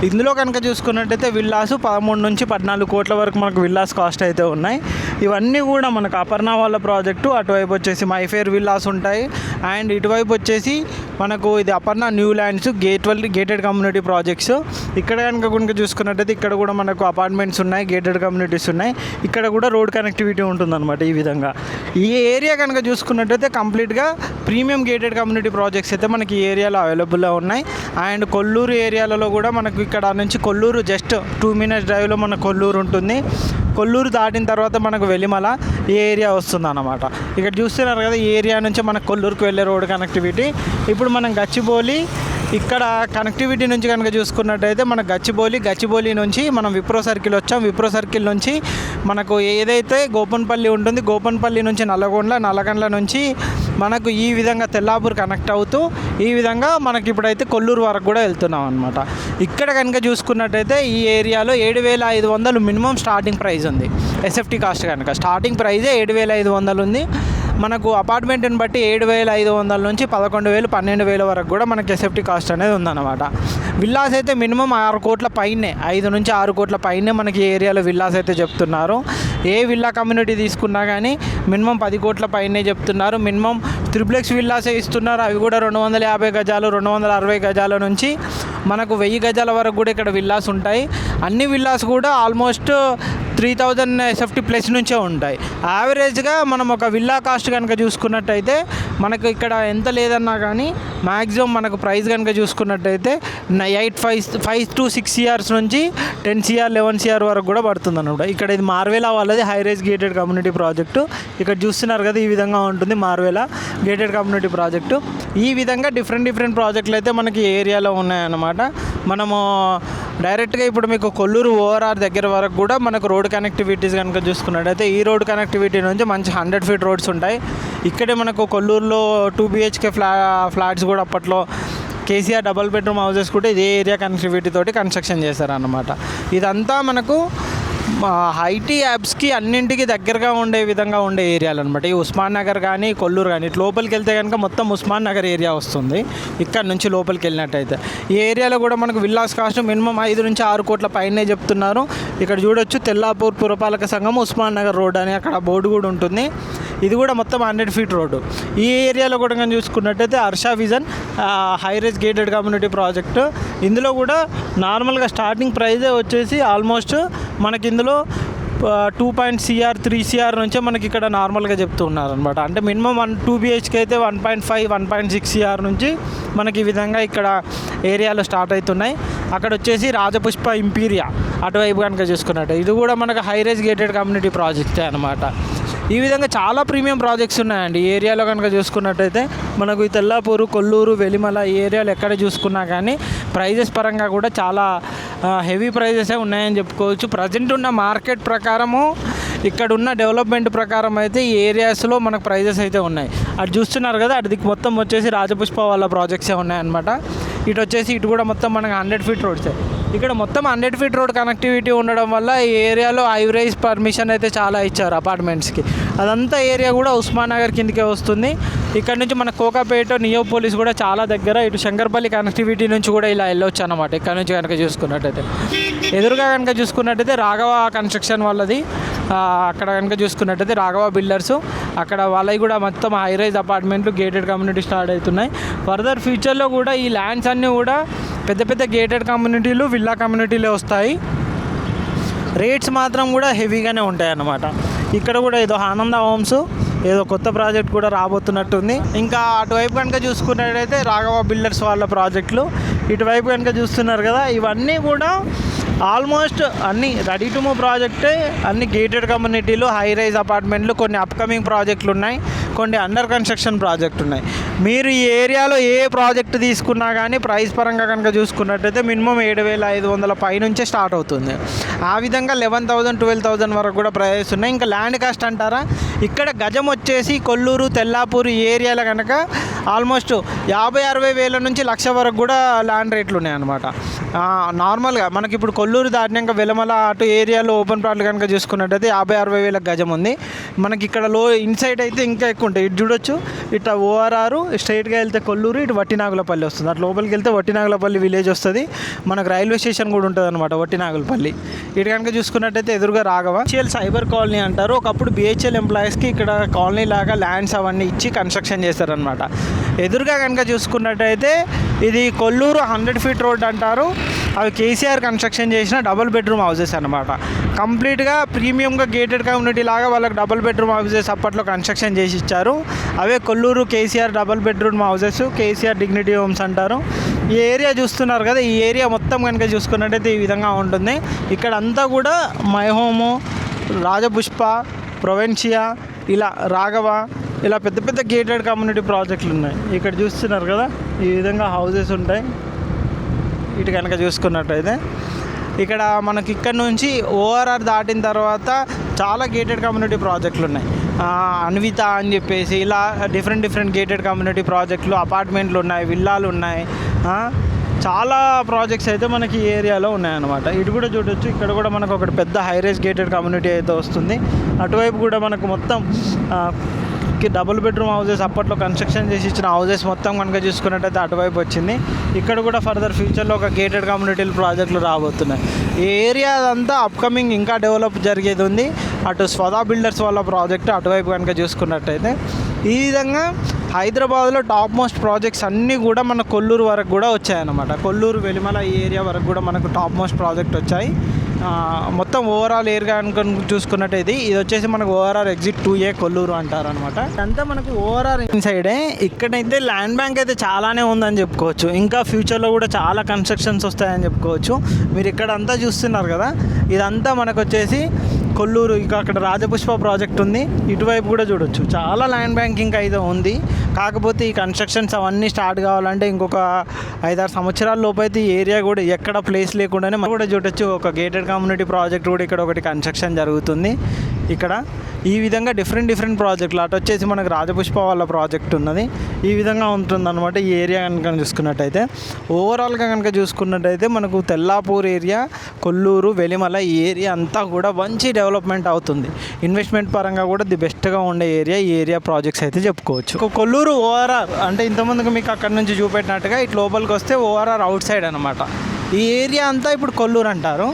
ఇందులో కనుక చూసుకున్నట్టయితే విల్లాసు 13 నుంచి 14 కోట్ల వరకు మనకు విల్లాస్ కాస్ట్ అయితే ఉన్నాయి. ఇవన్నీ కూడా మనకు అపర్ణ వాళ్ళ ప్రాజెక్టు. అటువైపు వచ్చేసి మైఫేర్ విల్లాస్ ఉంటాయి. అండ్ ఇటువైపు వచ్చేసి మనకు ఇది Aparna new lands gated community projects. ఇక్కడ కనుక చూసుకున్నట్టయితే ఇక్కడ కూడా మనకు అపార్ట్మెంట్స్ ఉన్నాయి, గేటెడ్ కమ్యూనిటీస్ ఉన్నాయి. ఇక్కడ కూడా రోడ్ కనెక్టివిటీ ఉంటుందన్నమాట. ఈ విధంగా ఈ ఏరియా కనుక చూసుకున్నట్టయితే కంప్లీట్గా ప్రీమియం గేటెడ్ కమ్యూనిటీ ప్రాజెక్ట్స్ అయితే మనకి ఈ ఏరియాలో అవైలబుల్గా ఉన్నాయి. అండ్ కొల్లూరు ఏరియాలలో కూడా మనకు ఇక్కడ నుంచి కొల్లూరు జస్ట్ 2 minutes డ్రైవ్లో మన కొల్లూరు ఉంటుంది. కొల్లూరు దాటిన తర్వాత మనకు వెలిమల ఈ ఏరియా వస్తుంది అన్నమాట. ఇక్కడ చూస్తున్నారు కదా, ఈ ఏరియా నుంచి మనకు కొల్లూరుకు వెళ్ళే రోడ్ కనెక్టివిటీ. ఇప్పుడు మనం గచ్చిబౌలి ఇక్కడ కనెక్టివిటీ నుంచి కనుక చూసుకున్నట్టయితే మన గచ్చిబౌలి నుంచి మనం విప్రో సర్కిల్ వచ్చాం. విప్రో సర్కిల్ నుంచి మనకు ఏదైతే గోపన్పల్లి ఉంటుంది, గోపన్పల్లి నుంచి నల్లగొండ్ల నుంచి మనకు ఈ విధంగా తెల్లాపూర్ కనెక్ట్ అవుతూ ఈ విధంగా మనకి ఇప్పుడైతే కొల్లూరు వరకు కూడా వెళ్తున్నాం అనమాట. ఇక్కడ కనుక చూసుకున్నట్టయితే ఈ ఏరియాలో 7,500 మినిమం స్టార్టింగ్ ప్రైస్ ఉంది. ఎస్ఎఫ్టీ కాస్ట్ కనుక స్టార్టింగ్ ప్రైజే 7,500 ఉంది. మనకు అపార్ట్మెంట్ని బట్టి 7,500 నుంచి 11,000 12,000 వరకు కూడా మనకి ఎస్ఎఫ్టీ కాస్ట్ అనేది ఉందన్నమాట. విల్లాస్ అయితే మినిమం 6 కోట్ల పైనే, 5 నుంచి 6 కోట్ల పైనే మనకి ఈ ఏరియాలో విల్లాస్ అయితే చెప్తున్నారు. ఏ విల్లా కమ్యూనిటీ తీసుకున్నా కానీ మినిమం 10 కోట్ల పైనే చెప్తున్నారు. మినిమం త్రిప్లెక్స్ విల్లాసే ఇస్తున్నారు. అవి కూడా 250 గజాలు 260 గజాల నుంచి మనకు 1000 గజాల వరకు కూడా ఇక్కడ విల్లాస్ ఉంటాయి. అన్ని విల్లాస్ కూడా ఆల్మోస్ట్ 3,000 ఎస్ఎఫ్టీ ప్లస్ నుంచే ఉంటాయి. యావరేజ్గా మనం ఒక విల్లా కాస్ట్ కనుక చూసుకున్నట్టయితే మనకు ఇక్కడ ఎంత లేదన్నా కానీ మ్యాక్సిమం మనకు ప్రైస్ కనుక చూసుకున్నట్టయితే 5 to 6 years నుంచి 10 CR 11 CR వరకు కూడా పడుతుంది అన్నమాట. ఇక్కడ ఇది మార్వేలా వాళ్ళది high rise gated community project. ఇక్కడ చూస్తున్నారు కదా, ఈ విధంగా ఉంటుంది మార్వేలా గేటెడ్ కమ్యూనిటీ ప్రాజెక్టు. ఈ విధంగా డిఫరెంట్ ప్రాజెక్టులు అయితే మనకి ఏరియాలో ఉన్నాయన్నమాట. మనము డైరెక్ట్గా ఇప్పుడు మీకు కొల్లూరు ఓఆర్ఆర్ దగ్గర వరకు కూడా మనకు రోడ్ కనెక్టివిటీస్ కనుక చూసుకున్నట్టయితే ఈ రోడ్ కనెక్టివిటీ నుంచి మంచి 100 feet రోడ్స్ ఉంటాయి. ఇక్కడే మనకు కొల్లూరులో 2 BHK ఫ్లాట్స్ కూడా అప్పట్లో కేసీఆర్ డబుల్ బెడ్రూమ్ హౌసెస్ కూడా ఇదే ఏరియా కనెక్టివిటీ తోటి కన్స్ట్రక్షన్ చేశారన్నమాట. ఇదంతా మనకు ఐటీ యాప్స్కి అన్నింటికి దగ్గరగా ఉండే విధంగా ఉండే ఏరియాలు అనమాట. ఈ ఉస్మాన్ నగర్ కానీ కొల్లూరు కానీ ఇటు లోపలికి వెళ్తే కనుక మొత్తం ఉస్మాన్ నగర్ ఏరియా వస్తుంది. ఇక్కడ నుంచి లోపలికి వెళ్ళినట్టయితే ఈ ఏరియాలో కూడా మనకు విల్లాస్ కాస్ట్ మినిమం 5 నుంచి 6 కోట్ల పైనే చెప్తున్నారు. ఇక్కడ చూడొచ్చు తెల్లాపూర్ పురపాలక సంఘం ఉస్మాన్ నగర్ రోడ్ అని అక్కడ బోర్డు కూడా ఉంటుంది. ఇది కూడా మొత్తం 100 feet రోడ్డు. ఈ ఏరియాలో కూడా మనం చూసుకున్నట్టయితే Harsha vision high rise gated community project. ఇందులో కూడా నార్మల్గా స్టార్టింగ్ ప్రైజే వచ్చేసి ఆల్మోస్ట్ మనకి ఇందులో 2 CR 3 CR నుంచే మనకి ఇక్కడ నార్మల్గా చెప్తూ ఉన్నారు అనమాట. అంటే మినిమం 2 BHK అయితే 1.5 1.6 CR నుంచి మనకి ఈ విధంగా ఇక్కడ ఏరియాలో స్టార్ట్ అవుతున్నాయి. అక్కడ వచ్చేసి రాజపుష్ప ఇంపీరియా అటువైపు కనుక చూసుకున్నట్టు ఇది కూడా మనకు హై రైజ్ గేటెడ్ కమ్యూనిటీ ప్రాజెక్టే అనమాట. ఈ విధంగా చాలా ప్రీమియం ప్రాజెక్ట్స్ ఉన్నాయండి ఈ ఏరియాలో కనుక చూసుకున్నట్టయితే. మనకు ఈ తెల్లాపూరు, కొల్లూరు, వెలిమల ఈ ఏరియాలో ఎక్కడ చూసుకున్నా కానీ ప్రైజెస్ పరంగా కూడా చాలా హెవీ ప్రైజెసే ఉన్నాయని చెప్పుకోవచ్చు. ప్రజెంట్ ఉన్న మార్కెట్ ప్రకారము ఇక్కడ ఉన్న డెవలప్మెంట్ ప్రకారం అయితే ఈ ఏరియాస్లో మనకు ప్రైజెస్ అయితే ఉన్నాయి. అటు చూస్తున్నారు కదా, అటు దిక్కు మొత్తం వచ్చేసి రాజపుష్ప వాళ్ళ ప్రాజెక్ట్సే ఉన్నాయన్నమాట. ఇటు వచ్చేసి ఇటు కూడా మొత్తం మనకు 100 feet రోడ్సే. ఇక్కడ మొత్తం 100 feet రోడ్ కనెక్టివిటీ ఉండడం వల్ల ఈ ఏరియాలో హైరైజ్ పర్మిషన్ అయితే చాలా ఇచ్చారు అపార్ట్మెంట్స్కి. అదంతా ఏరియా కూడా ఉస్మాన్ నగర్ కిందకే వస్తుంది. ఇక్కడ నుంచి మన కోకాపేట నియోపోలిస్ కూడా చాలా దగ్గర. ఇటు శంకర్పల్లి కనెక్టివిటీ నుంచి కూడా ఇలా వెళ్ళొచ్చు అనమాట. ఇక్కడ నుంచి కనుక చూసుకున్నట్టయితే ఎదురుగా కనుక చూసుకున్నట్టయితే రాఘవ కన్స్ట్రక్షన్ వాళ్ళది. అక్కడ కనుక చూసుకున్నట్టయితే రాఘవ బిల్డర్స్, అక్కడ వాళ్ళవి కూడా మొత్తం హైరైజ్ అపార్ట్మెంట్లు గేటెడ్ కమ్యూనిటీ స్టార్ట్ అవుతున్నాయి. ఫర్దర్ ఫ్యూచర్లో కూడా ఈ ల్యాండ్స్ అన్నీ కూడా పెద్ద గేటెడ్ కమ్యూనిటీలు, విల్లా కమ్యూనిటీలే వస్తాయి. రేట్స్ మాత్రం కూడా హెవీగానే ఉంటాయి అన్నమాట. ఇక్కడ కూడా ఏదో ఆనంద హోమ్స్ ఏదో కొత్త ప్రాజెక్ట్ కూడా రాబోతున్నట్టుంది. ఇంకా అటువైపు కనుక చూసుకున్నట్టయితే రాఘవ బిల్డర్స్ వాళ్ళ ప్రాజెక్టులు. ఇటువైపు కనుక చూస్తున్నారు కదా, ఇవన్నీ కూడా ఆల్మోస్ట్ అన్ని రెడీ టు మూవ్ ప్రాజెక్టే. అన్ని గేటెడ్ కమ్యూనిటీలు, హై రైజ్ అపార్ట్మెంట్లు, కొన్ని అప్కమింగ్ ప్రాజెక్టులు ఉన్నాయి, కొన్ని అండర్ కన్స్ట్రక్షన్ ప్రాజెక్ట్ ఉన్నాయి. మీరు ఈ ఏరియాలో ఏ ప్రాజెక్ట్ తీసుకున్నా కానీ ప్రైస్ పరంగా కనుక చూసుకున్నట్టయితే మినిమం 7,500 పైనుంచే స్టార్ట్ అవుతుంది. ఆ విధంగా 11,000 12,000 వరకు కూడా ప్రైస్ ఉన్నాయి. ఇంకా ల్యాండ్ కాస్ట్ అంటారా, ఇక్కడ గజం వచ్చేసి కొల్లూరు, తెల్లాపూర్ ఈ ఏరియాలో కనుక ఆల్మోస్ట్ 50-60 వేల నుంచి 1,00,000 వరకు కూడా ల్యాండ్ రేట్లు ఉన్నాయన్నమాట. నార్మల్గా మనకి ఇప్పుడు కొల్లూరు దాటినాక వెలమల అటు ఏరియాలో ఓపెన్ ప్లాట్లు కనుక చూసుకున్నట్టయితే 50-60 వేల గజం ఉంది. మనకి ఇక్కడ ఇన్సైడ్ అయితే ఇంకా ఎక్కువ ఉంటాయి. ఇటు చూడొచ్చు, ఇట్లా ఓఆర్ఆర్ స్ట్రైట్గా వెళ్తే కొల్లూరు, ఇటు వట్టినాగులపల్లి వస్తుంది. అట్లా లోపలికి వెళ్తే వట్టినాగులపల్లి విలేజ్ వస్తుంది. మనకు రైల్వే స్టేషన్ కూడా ఉంటుంది అనమాట వట్టినాగులపల్లి. ఇటు కనుక చూసుకున్నట్టయితే ఎదురుగా రాఘవ సైబర్ కాలనీ అంటారు. ఒకప్పుడు BHL ఎంప్లాయీస్కి ఇక్కడ కాలనీ లాగా ల్యాండ్స్ అవన్నీ ఇచ్చి కన్స్ట్రక్షన్ చేశారనమాట. ఎదురుగా కనుక చూసుకున్నట్టయితే ఇది కొల్లూరు 100 ఫీట్ రోడ్ అంటారు. అవి KCR కన్స్ట్రక్షన్ చేసిన డబుల్ బెడ్రూమ్ హౌసెస్ అనమాట. కంప్లీట్గా ప్రీమియంగా గేటెడ్ కమ్యూనిటీ లాగా వాళ్ళకి డబుల్ బెడ్రూమ్ హౌసెస్ అప్పట్లో కన్స్ట్రక్షన్ చేసి ఇచ్చారు. అవే Kollur KCR double bedroom houses, KCR dignity homes అంటారు. ఈ ఏరియా చూస్తున్నారు కదా, ఈ ఏరియా మొత్తం కనుక చూసుకున్నట్టయితే ఈ విధంగా ఉంటుంది. ఇక్కడ అంతా కూడా మై హోము, రాజపుష్ప, ప్రొవెన్షియా, ఇలా రాఘవ, ఇలా పెద్ద పెద్ద గేటెడ్ కమ్యూనిటీ ప్రాజెక్టులు ఉన్నాయి. ఇక్కడ చూస్తున్నారు కదా, ఈ విధంగా హౌసెస్ ఉంటాయి. ఇటు కనుక చూసుకున్నట్టయితే ఇక్కడ మనకి ఇక్కడ నుంచి ORR దాటిన తర్వాత చాలా గేటెడ్ కమ్యూనిటీ ప్రాజెక్టులు ఉన్నాయి. అన్విత అని చెప్పేసి ఇలా డిఫరెంట్ గేటెడ్ కమ్యూనిటీ ప్రాజెక్టులు, అపార్ట్మెంట్లు ఉన్నాయి, విల్లాలు ఉన్నాయి. చాలా ప్రాజెక్ట్స్ అయితే మనకి ఈ ఏరియాలో ఉన్నాయన్నమాట. ఇటు కూడా చూడొచ్చు, ఇక్కడ కూడా మనకు ఒకటి పెద్ద హైరేజ్ గేటెడ్ కమ్యూనిటీ అయితే వస్తుంది. అటువైపు కూడా మనకు మొత్తం డబుల్ బెడ్రూమ్ హౌసెస్ అప్పట్లో కన్స్ట్రక్షన్ చేసి ఇచ్చిన హౌసెస్ మొత్తం కనుక చూసుకున్నట్టయితే అటువైపు వచ్చింది. ఇక్కడ కూడా ఫర్దర్ ఫ్యూచర్లో ఒక గేటెడ్ కమ్యూనిటీలు ప్రాజెక్టులు రాబోతున్నాయి. ఈ ఏరియా అంతా అప్కమింగ్ ఇంకా డెవలప్ జరిగేది ఉంది. అటు స్వదా బిల్డర్స్ వాళ్ళ ప్రాజెక్టు అటువైపు కనుక చూసుకున్నట్టయితే ఈ విధంగా హైదరాబాద్లో టాప్ మోస్ట్ ప్రాజెక్ట్స్ అన్నీ కూడా మన కొల్లూరు వరకు కూడా వచ్చాయన్నమాట. కొల్లూరు, వెలిమల ఈ ఏరియా వరకు కూడా మనకు టాప్ మోస్ట్ ప్రాజెక్ట్ వచ్చాయి. మొత్తం ఓవరాల్ ఏరియా అనుకుని చూసుకున్నట్టయితే ఇది వచ్చేసి మనకు ORR ఎగ్జిట్ 2A కొల్లూరు అంటారనమాట. అంతా మనకు ORR ఇన్సైడే. ఇక్కడైతే ల్యాండ్ బ్యాంక్ అయితే చాలానే ఉందని చెప్పుకోవచ్చు. ఇంకా ఫ్యూచర్లో కూడా చాలా కన్స్ట్రక్షన్స్ వస్తాయని చెప్పుకోవచ్చు. మీరు ఇక్కడ అంతా చూస్తున్నారు కదా, ఇదంతా మనకు వచ్చేసి కొల్లూరు. ఇక అక్కడ రాజపుష్ప ప్రాజెక్ట్ ఉంది. ఇటువైపు కూడా చూడొచ్చు, చాలా ల్యాండ్ బ్యాంకింగ్ అయితే ఉంది. కాకపోతే ఈ కన్స్ట్రక్షన్స్ అవన్నీ స్టార్ట్ కావాలంటే ఇంకొక 5-6 సంవత్సరాల లోపు అయితే ఈ ఏరియా కూడా ఎక్కడ ప్లేస్ లేకుండానే మనం కూడా చూడొచ్చు. ఒక గేటెడ్ కమ్యూనిటీ ప్రాజెక్ట్ కూడా ఇక్కడ ఒకటి కన్స్ట్రక్షన్ జరుగుతుంది. ఇక్కడ ఈ విధంగా డిఫరెంట్ ప్రాజెక్టులు. అటు వచ్చేసి మనకు రాజపుష్ప వాళ్ళ ప్రాజెక్ట్ ఉన్నది. ఈ విధంగా ఉంటుందన్నమాట ఈ ఏరియా కనుక చూసుకున్నట్టయితే. ఓవరాల్గా కనుక చూసుకున్నట్టయితే మనకు తెల్లాపూర్ ఏరియా, కొల్లూరు, వెలిమల ఈ ఏరియా అంతా కూడా మంచి డెవలప్మెంట్ అవుతుంది. ఇన్వెస్ట్మెంట్ పరంగా కూడా ది బెస్ట్గా ఉండే ఏరియా ఈ ఏరియా ప్రాజెక్ట్స్ అయితే చెప్పుకోవచ్చు. కొల్లూరు ORR అంటే ఇంతకుముందుకు మీకు అక్కడ నుంచి చూపెట్టినట్టుగా ఇటు లోపలికి వస్తే ORR అవుట్ సైడ్ అనమాట. ఈ ఏరియా అంతా ఇప్పుడు కొల్లూరు అంటారు.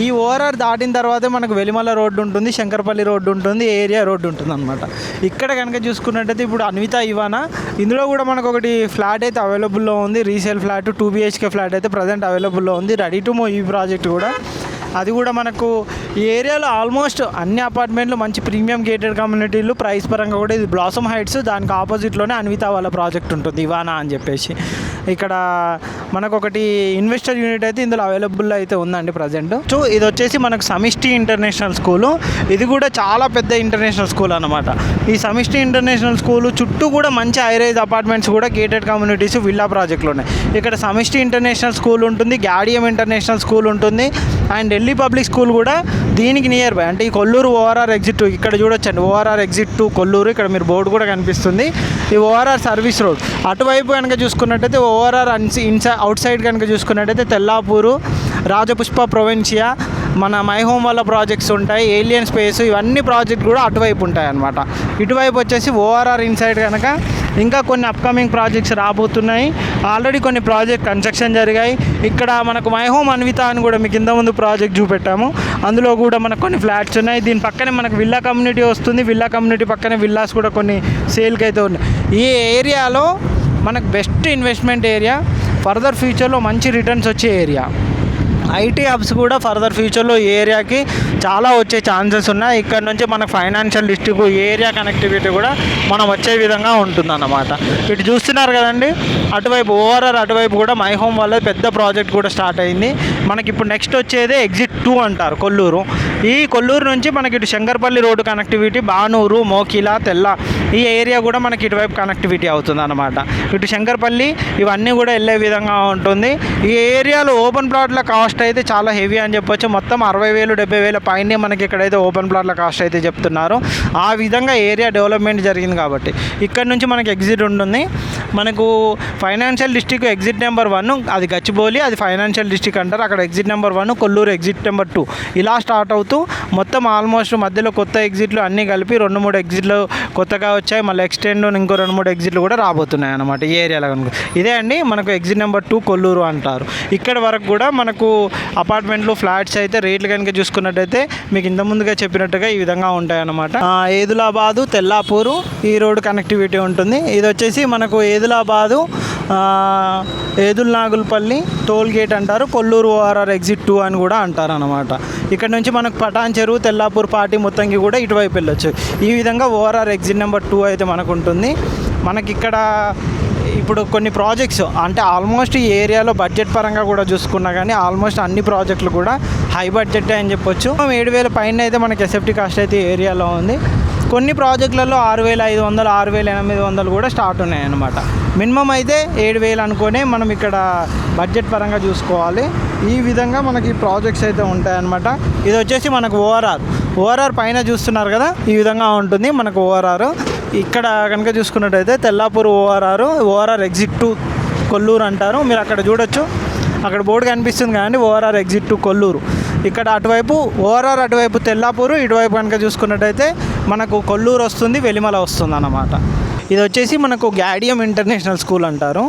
ఈ ORR దాటిన తర్వాతే మనకు వెలిమల రోడ్డు ఉంటుంది, శంకరపల్లి రోడ్డు ఉంటుంది, ఏరియా రోడ్డు ఉంటుంది అనమాట. ఇక్కడ కనుక చూసుకున్నట్టయితే ఇప్పుడు అన్విత ఇవానా ఇందులో కూడా మనకు ఒకటి ఫ్లాట్ అయితే అవైలబుల్లో ఉంది. రీసేల్ ఫ్లాట్ 2 BHK ఫ్లాట్ అయితే ప్రజెంట్ అవైలబుల్లో ఉంది. రెడీ టు మూవ్ ఈ ప్రాజెక్ట్ కూడా. అది కూడా మనకు ఈ ఏరియాలో ఆల్మోస్ట్ అన్ని అపార్ట్మెంట్లు మంచి ప్రీమియం గేటెడ్ కమ్యూనిటీలు. ప్రైస్ పరంగా కూడా ఇది బ్లాసమ్ హైట్స్, దానికి ఆపోజిట్లోనే అన్విత వాళ్ళ ప్రాజెక్ట్ ఉంటుంది ఇవానా అని చెప్పేసి. ఇక్కడ మనకు ఒకటి ఇన్వెస్టర్ యూనిట్ అయితే ఇందులో అవైలబుల్ అయితే ఉందండి ప్రజెంట్. సో ఇది వచ్చేసి మనకు సమిష్టి ఇంటర్నేషనల్ స్కూలు. ఇది కూడా చాలా పెద్ద ఇంటర్నేషనల్ స్కూల్ అనమాట. ఈ సమిష్టి ఇంటర్నేషనల్ స్కూలు చుట్టూ కూడా మంచి హైరైజ్ అపార్ట్మెంట్స్ కూడా గేటెడ్ కమ్యూనిటీస్, విల్లా ప్రాజెక్టులు ఉన్నాయి. ఇక్కడ సమిష్టి ఇంటర్నేషనల్ స్కూల్ ఉంటుంది, గాడియం ఇంటర్నేషనల్ స్కూల్ ఉంటుంది, అండ్ ఢిల్లీ పబ్లిక్ స్కూల్ కూడా దీనికి నియర్ బై. అంటే ఈ కొల్లూరు ORR ఎగ్జిట్ 2 ఇక్కడ చూడొచ్చండి, ORR ఎగ్జిట్ 2 కొల్లూరు. ఇక్కడ మీరు బోర్డు కూడా కనిపిస్తుంది. ఈ ORR సర్వీస్ రోడ్ అటువైపు కనుక చూసుకున్నట్టయితే ORR అవుట్ సైడ్ కనుక చూసుకున్నట్టయితే తెల్లాపూరు, రాజపుష్ప, ప్రొవెన్షియా, మన మై హోమ్ వాళ్ళ ప్రాజెక్ట్స్ ఉంటాయి, ఏలియన్ స్పేస్, ఇవన్నీ ప్రాజెక్ట్ కూడా అటువైపు ఉంటాయి అన్నమాట. ఇటువైపు వచ్చేసి ORR ఇన్సైడ్ కనుక ఇంకా కొన్ని అప్కమింగ్ ప్రాజెక్ట్స్ రాబోతున్నాయి. ఆల్రెడీ కొన్ని ప్రాజెక్ట్ కన్స్ట్రక్షన్ జరిగాయి. ఇక్కడ మనకు మై హోమ్ అన్విత అని కూడా మీకు ఇంత ముందు ప్రాజెక్ట్ చూపెట్టాము. అందులో కూడా మనకు కొన్ని ఫ్లాట్స్ ఉన్నాయి. దీని పక్కనే మనకు విల్లా కమ్యూనిటీ వస్తుంది. విల్లా కమ్యూనిటీ పక్కనే విల్లాస్ కూడా కొన్ని సేల్కి అయితే ఉన్నాయి. ఈ ఏరియాలో మనకు బెస్ట్ ఇన్వెస్ట్మెంట్ ఏరియా, ఫర్దర్ ఫ్యూచర్లో మంచి రిటర్న్స్ వచ్చే ఏరియా. ఐటీ హబ్స్ కూడా ఫర్దర్ ఫ్యూచర్లో ఈ ఏరియాకి చాలా వచ్చే ఛాన్సెస్ ఉన్నాయి. ఇక్కడ నుంచి మనకు ఫైనాన్షియల్ డిస్ట్రిక్ట్ ఏరియా కనెక్టివిటీ కూడా మనం వచ్చే విధంగా ఉంటుందన్నమాట. ఇటు చూస్తున్నారు కదండి, అటువైపు ORR అటువైపు కూడా మై హోమ్ వాళ్ళ పెద్ద ప్రాజెక్ట్ కూడా స్టార్ట్ అయింది. మనకి ఇప్పుడు నెక్స్ట్ వచ్చేదే ఎగ్జిట్ 2 అంటారు కొల్లూరు. ఈ కొల్లూరు నుంచి మనకి ఇటు శంకర్పల్లి రోడ్డు కనెక్టివిటీ, బానూరు, మోకిలా, తెల్ల ఈ ఏరియా కూడా మనకి ఇటువైపు కనెక్టివిటీ అవుతుంది అనమాట. ఇటు శంకర్పల్లి ఇవన్నీ కూడా వెళ్ళే విధంగా ఉంటుంది. ఈ ఏరియాలో ఓపెన్ ప్లాట్ల కాస్ట్ అయితే చాలా హెవీ అని చెప్పొచ్చు. మొత్తం 60,000 70,000 పైనే మనకి ఇక్కడైతే ఓపెన్ ప్లాట్ల కాస్ట్ అయితే చెప్తున్నారు. ఆ విధంగా ఏరియా డెవలప్మెంట్ జరిగింది కాబట్టి ఇక్కడ నుంచి మనకి ఎగ్జిట్ ఉంటుంది. మనకు ఫైనాన్షియల్ డిస్ట్రిక్ట్ ఎగ్జిట్ నెంబర్ 1 అది గచ్చిబౌలి, అది ఫైనాన్షియల్ డిస్ట్రిక్ట్ అంటారు. అక్కడ exit number 1, Kollur exit number 2 ఇలా స్టార్ట్ అవుతూ మొత్తం ఆల్మోస్ట్ మధ్యలో కొత్త ఎగ్జిట్లు అన్నీ కలిపి 2-3 ఎగ్జిట్లు కొత్తగా వచ్చాయి. మళ్ళీ ఎక్స్టెండ్ ఇంకో 2-3 ఎగ్జిట్లు కూడా రాబోతున్నాయి అన్నమాట ఈ ఏరియాలో కనుక. ఇదే అండి మనకు ఎగ్జిట్ నెంబర్ 2 కొల్లూరు అంటారు. ఇక్కడ వరకు కూడా మనకు అపార్ట్మెంట్లు, ఫ్లాట్స్ అయితే రేట్లు కనుక చూసుకున్నట్టయితే మీకు ఇంత ముందుగా చెప్పినట్టుగా ఈ విధంగా ఉంటాయి అన్నమాట. ఏదులాబాదు, తెల్లాపూరు ఈ రోడ్డు కనెక్టివిటీ ఉంటుంది. ఇది వచ్చేసి మనకు ఏదులాబాదు, ఏదుల్నాగులపల్లి టోల్ గేట్ అంటారు. కొల్లూరు ఓఆర్ఆర్ ఎగ్జిట్ 2 అని కూడా అంటారు అనమాట. ఇక్కడ నుంచి మనకు పటాన్ చెరువు, తెల్లాపూర్ పార్టీ మొత్తంకి కూడా ఇటువైపు వెళ్ళొచ్చు. ఈ విధంగా ఓఆర్ఆర్ ఎగ్జిట్ నెంబర్ 2 అయితే మనకు ఉంటుంది. మనకి ఇక్కడ ఇప్పుడు కొన్ని ప్రాజెక్ట్స్ అంటే ఆల్మోస్ట్ ఈ ఏరియాలో బడ్జెట్ పరంగా కూడా చూసుకున్నా కానీ ఆల్మోస్ట్ అన్ని ప్రాజెక్టులు కూడా హై బడ్జెట్ అని చెప్పొచ్చు. 7,000 పైన అయితే మనకి ఎస్ఎఫ్టీ కాస్ట్ అయితే ఏరియాలో ఉంది. కొన్ని ప్రాజెక్టులలో 6,500 6,800 కూడా స్టార్ట్ ఉన్నాయన్నమాట. మినిమం అయితే 7,000 అనుకునే మనం ఇక్కడ బడ్జెట్ పరంగా చూసుకోవాలి. ఈ విధంగా మనకి ప్రాజెక్ట్స్ అయితే ఉంటాయన్నమాట. ఇది వచ్చేసి మనకు ఓఆర్ఆర్ పైన చూస్తున్నారు కదా, ఈ విధంగా ఉంటుంది మనకు ఓఆర్ఆర్. ఇక్కడ కనుక చూసుకున్నట్టయితే తెల్లాపూర్ ఓఆర్ఆర్ ఎగ్జిట్ 2 కొల్లూరు అంటారు. మీరు అక్కడ చూడొచ్చు, అక్కడ బోర్డు కనిపిస్తుంది కానీ ఓఆర్ఆర్ ఎగ్జిట్ 2 కొల్లూరు. ఇక్కడ అటువైపు ఓఆర్ఆర్, అటువైపు తెల్లాపూరు, ఇటువైపు కనుక చూసుకున్నట్టయితే మనకు కొల్లూరు వస్తుంది, వెలిమల వస్తుంది అన్నమాట. ఇది వచ్చేసి మనకు గ్యాడియం ఇంటర్నేషనల్ స్కూల్ అంటారు.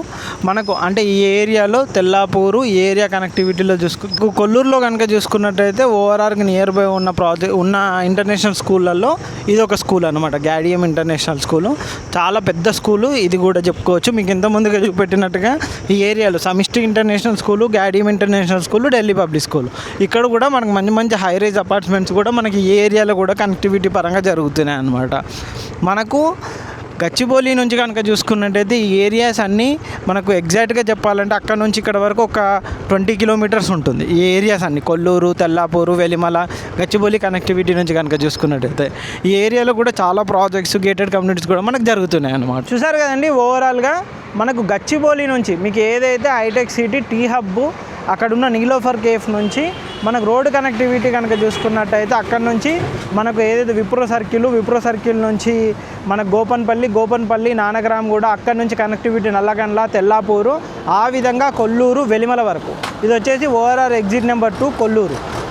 మనకు అంటే ఈ ఏరియాలో తెల్లాపూరు ఈ ఏరియా కనెక్టివిటీలో కొల్లూరులో కనుక చూసుకున్నట్టయితే ఓఆర్ఆర్కి నియర్ బై ఉన్న ఇంటర్నేషనల్ స్కూళ్ళల్లో ఇది ఒక స్కూల్ అనమాట. గ్యాడియం ఇంటర్నేషనల్ స్కూలు చాలా పెద్ద స్కూలు, ఇది కూడా చెప్పుకోవచ్చు. మీకు ఇంత ముందుగా చూపెట్టినట్టుగా ఈ ఏరియాలో Samishti international school, Gaudium international school, Delhi public school ఇక్కడ కూడా మనకు మంచి మంచి హై రైజ్ అపార్ట్మెంట్స్ కూడా మనకి ఈ ఏరియాలో కూడా కనెక్టివిటీ పరంగా జరుగుతున్నాయి అన్నమాట. మనకు గచ్చిబౌలి నుంచి కనుక చూసుకున్నట్టయితే ఈ ఏరియాస్ అన్నీ మనకు ఎగ్జాక్ట్గా చెప్పాలంటే అక్కడ నుంచి ఇక్కడ వరకు ఒక 20 కిలోమీటర్స్ ఉంటుంది ఈ ఏరియాస్ అన్నీ. కొల్లూరు, తెల్లాపూరు, వెలిమల, గచ్చిబౌలి కనెక్టివిటీ నుంచి కనుక చూసుకున్నట్టయితే ఈ ఏరియాలో కూడా చాలా ప్రాజెక్ట్స్, గేటెడ్ కమ్యూనిటీస్ కూడా మనకు జరుగుతున్నాయి అన్నమాట. చూసారు కదండి, ఓవరాల్గా మనకు గచ్చిబౌలి నుంచి మీకు ఏదైతే హైటెక్ సిటీ, టీ హబ్, అక్కడున్న నీలోఫర్ కేఫ్ నుంచి మనకు రోడ్డు కనెక్టివిటీ కనుక చూసుకున్నట్టయితే అక్కడ నుంచి మనకు ఏదైతే విప్రో సర్కిల్ నుంచి మనకు గోపన్పల్లి, నానగ్రామ్ కూడా అక్కడ నుంచి కనెక్టివిటీ నల్లగండ్ల, తెల్లాపూరు, ఆ విధంగా కొల్లూరు, వెలిమల వరకు. ఇది వచ్చేసి ఓఆర్ఆర్ ఎగ్జిట్ నెంబర్ 2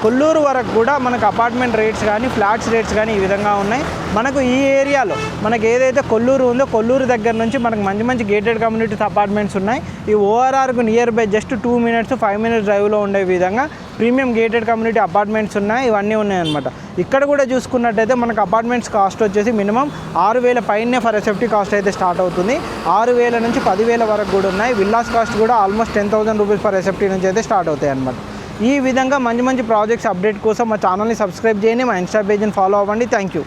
కొల్లూరు వరకు కూడా మనకు అపార్ట్మెంట్ రేట్స్ కానీ, ఫ్లాట్స్ రేట్స్ కానీ ఈ విధంగా ఉన్నాయి. మనకు ఈ ఏరియాలో మనకు ఏదైతే కొల్లూరు ఉందో కొల్లూరు దగ్గర నుంచి మనకు మంచి మంచి గేటెడ్ కమ్యూనిటీస్ అపార్ట్మెంట్స్ ఉన్నాయి. ఈ ఓఆర్ఆర్కు near by just 2 minutes 5 minutes డ్రైవ్లో ఉండే విధంగా ప్రీమియం గేటెడ్ కమ్యూనిటీ అపార్ట్మెంట్స్ ఉన్నాయి. ఇవన్నీ ఉన్నాయన్నమాట. ఇక్కడ కూడా చూసుకున్నట్టయితే మనకు అపార్ట్మెంట్స్ కాస్ట్ వచ్చేసి మినిమం 6,000 పైనే ఫర్ ఎస్ఎఫ్టీ కాస్ట్ అయితే స్టార్ట్ అవుతుంది. 6,000 నుంచి 10,000 వరకు కూడా ఉన్నాయి. విల్లాస్ కాస్ట్ కూడా ఆల్మోస్ట్ 10,000 రూపీస్ ఫర్ ఎస్ఎఫ్టీ నుంచి అయితే స్టార్ట్ అవుతాయి అన్నమాట. ఈ విధంగా మంచి మంచి ప్రాజెక్ట్స్ అప్డేట్ కోసం మా ఛానల్ని సబ్స్క్రైబ్ చేయండి, మా ఇన్స్టా పేజ్ని ఫాలో అవ్వండి. Thank you.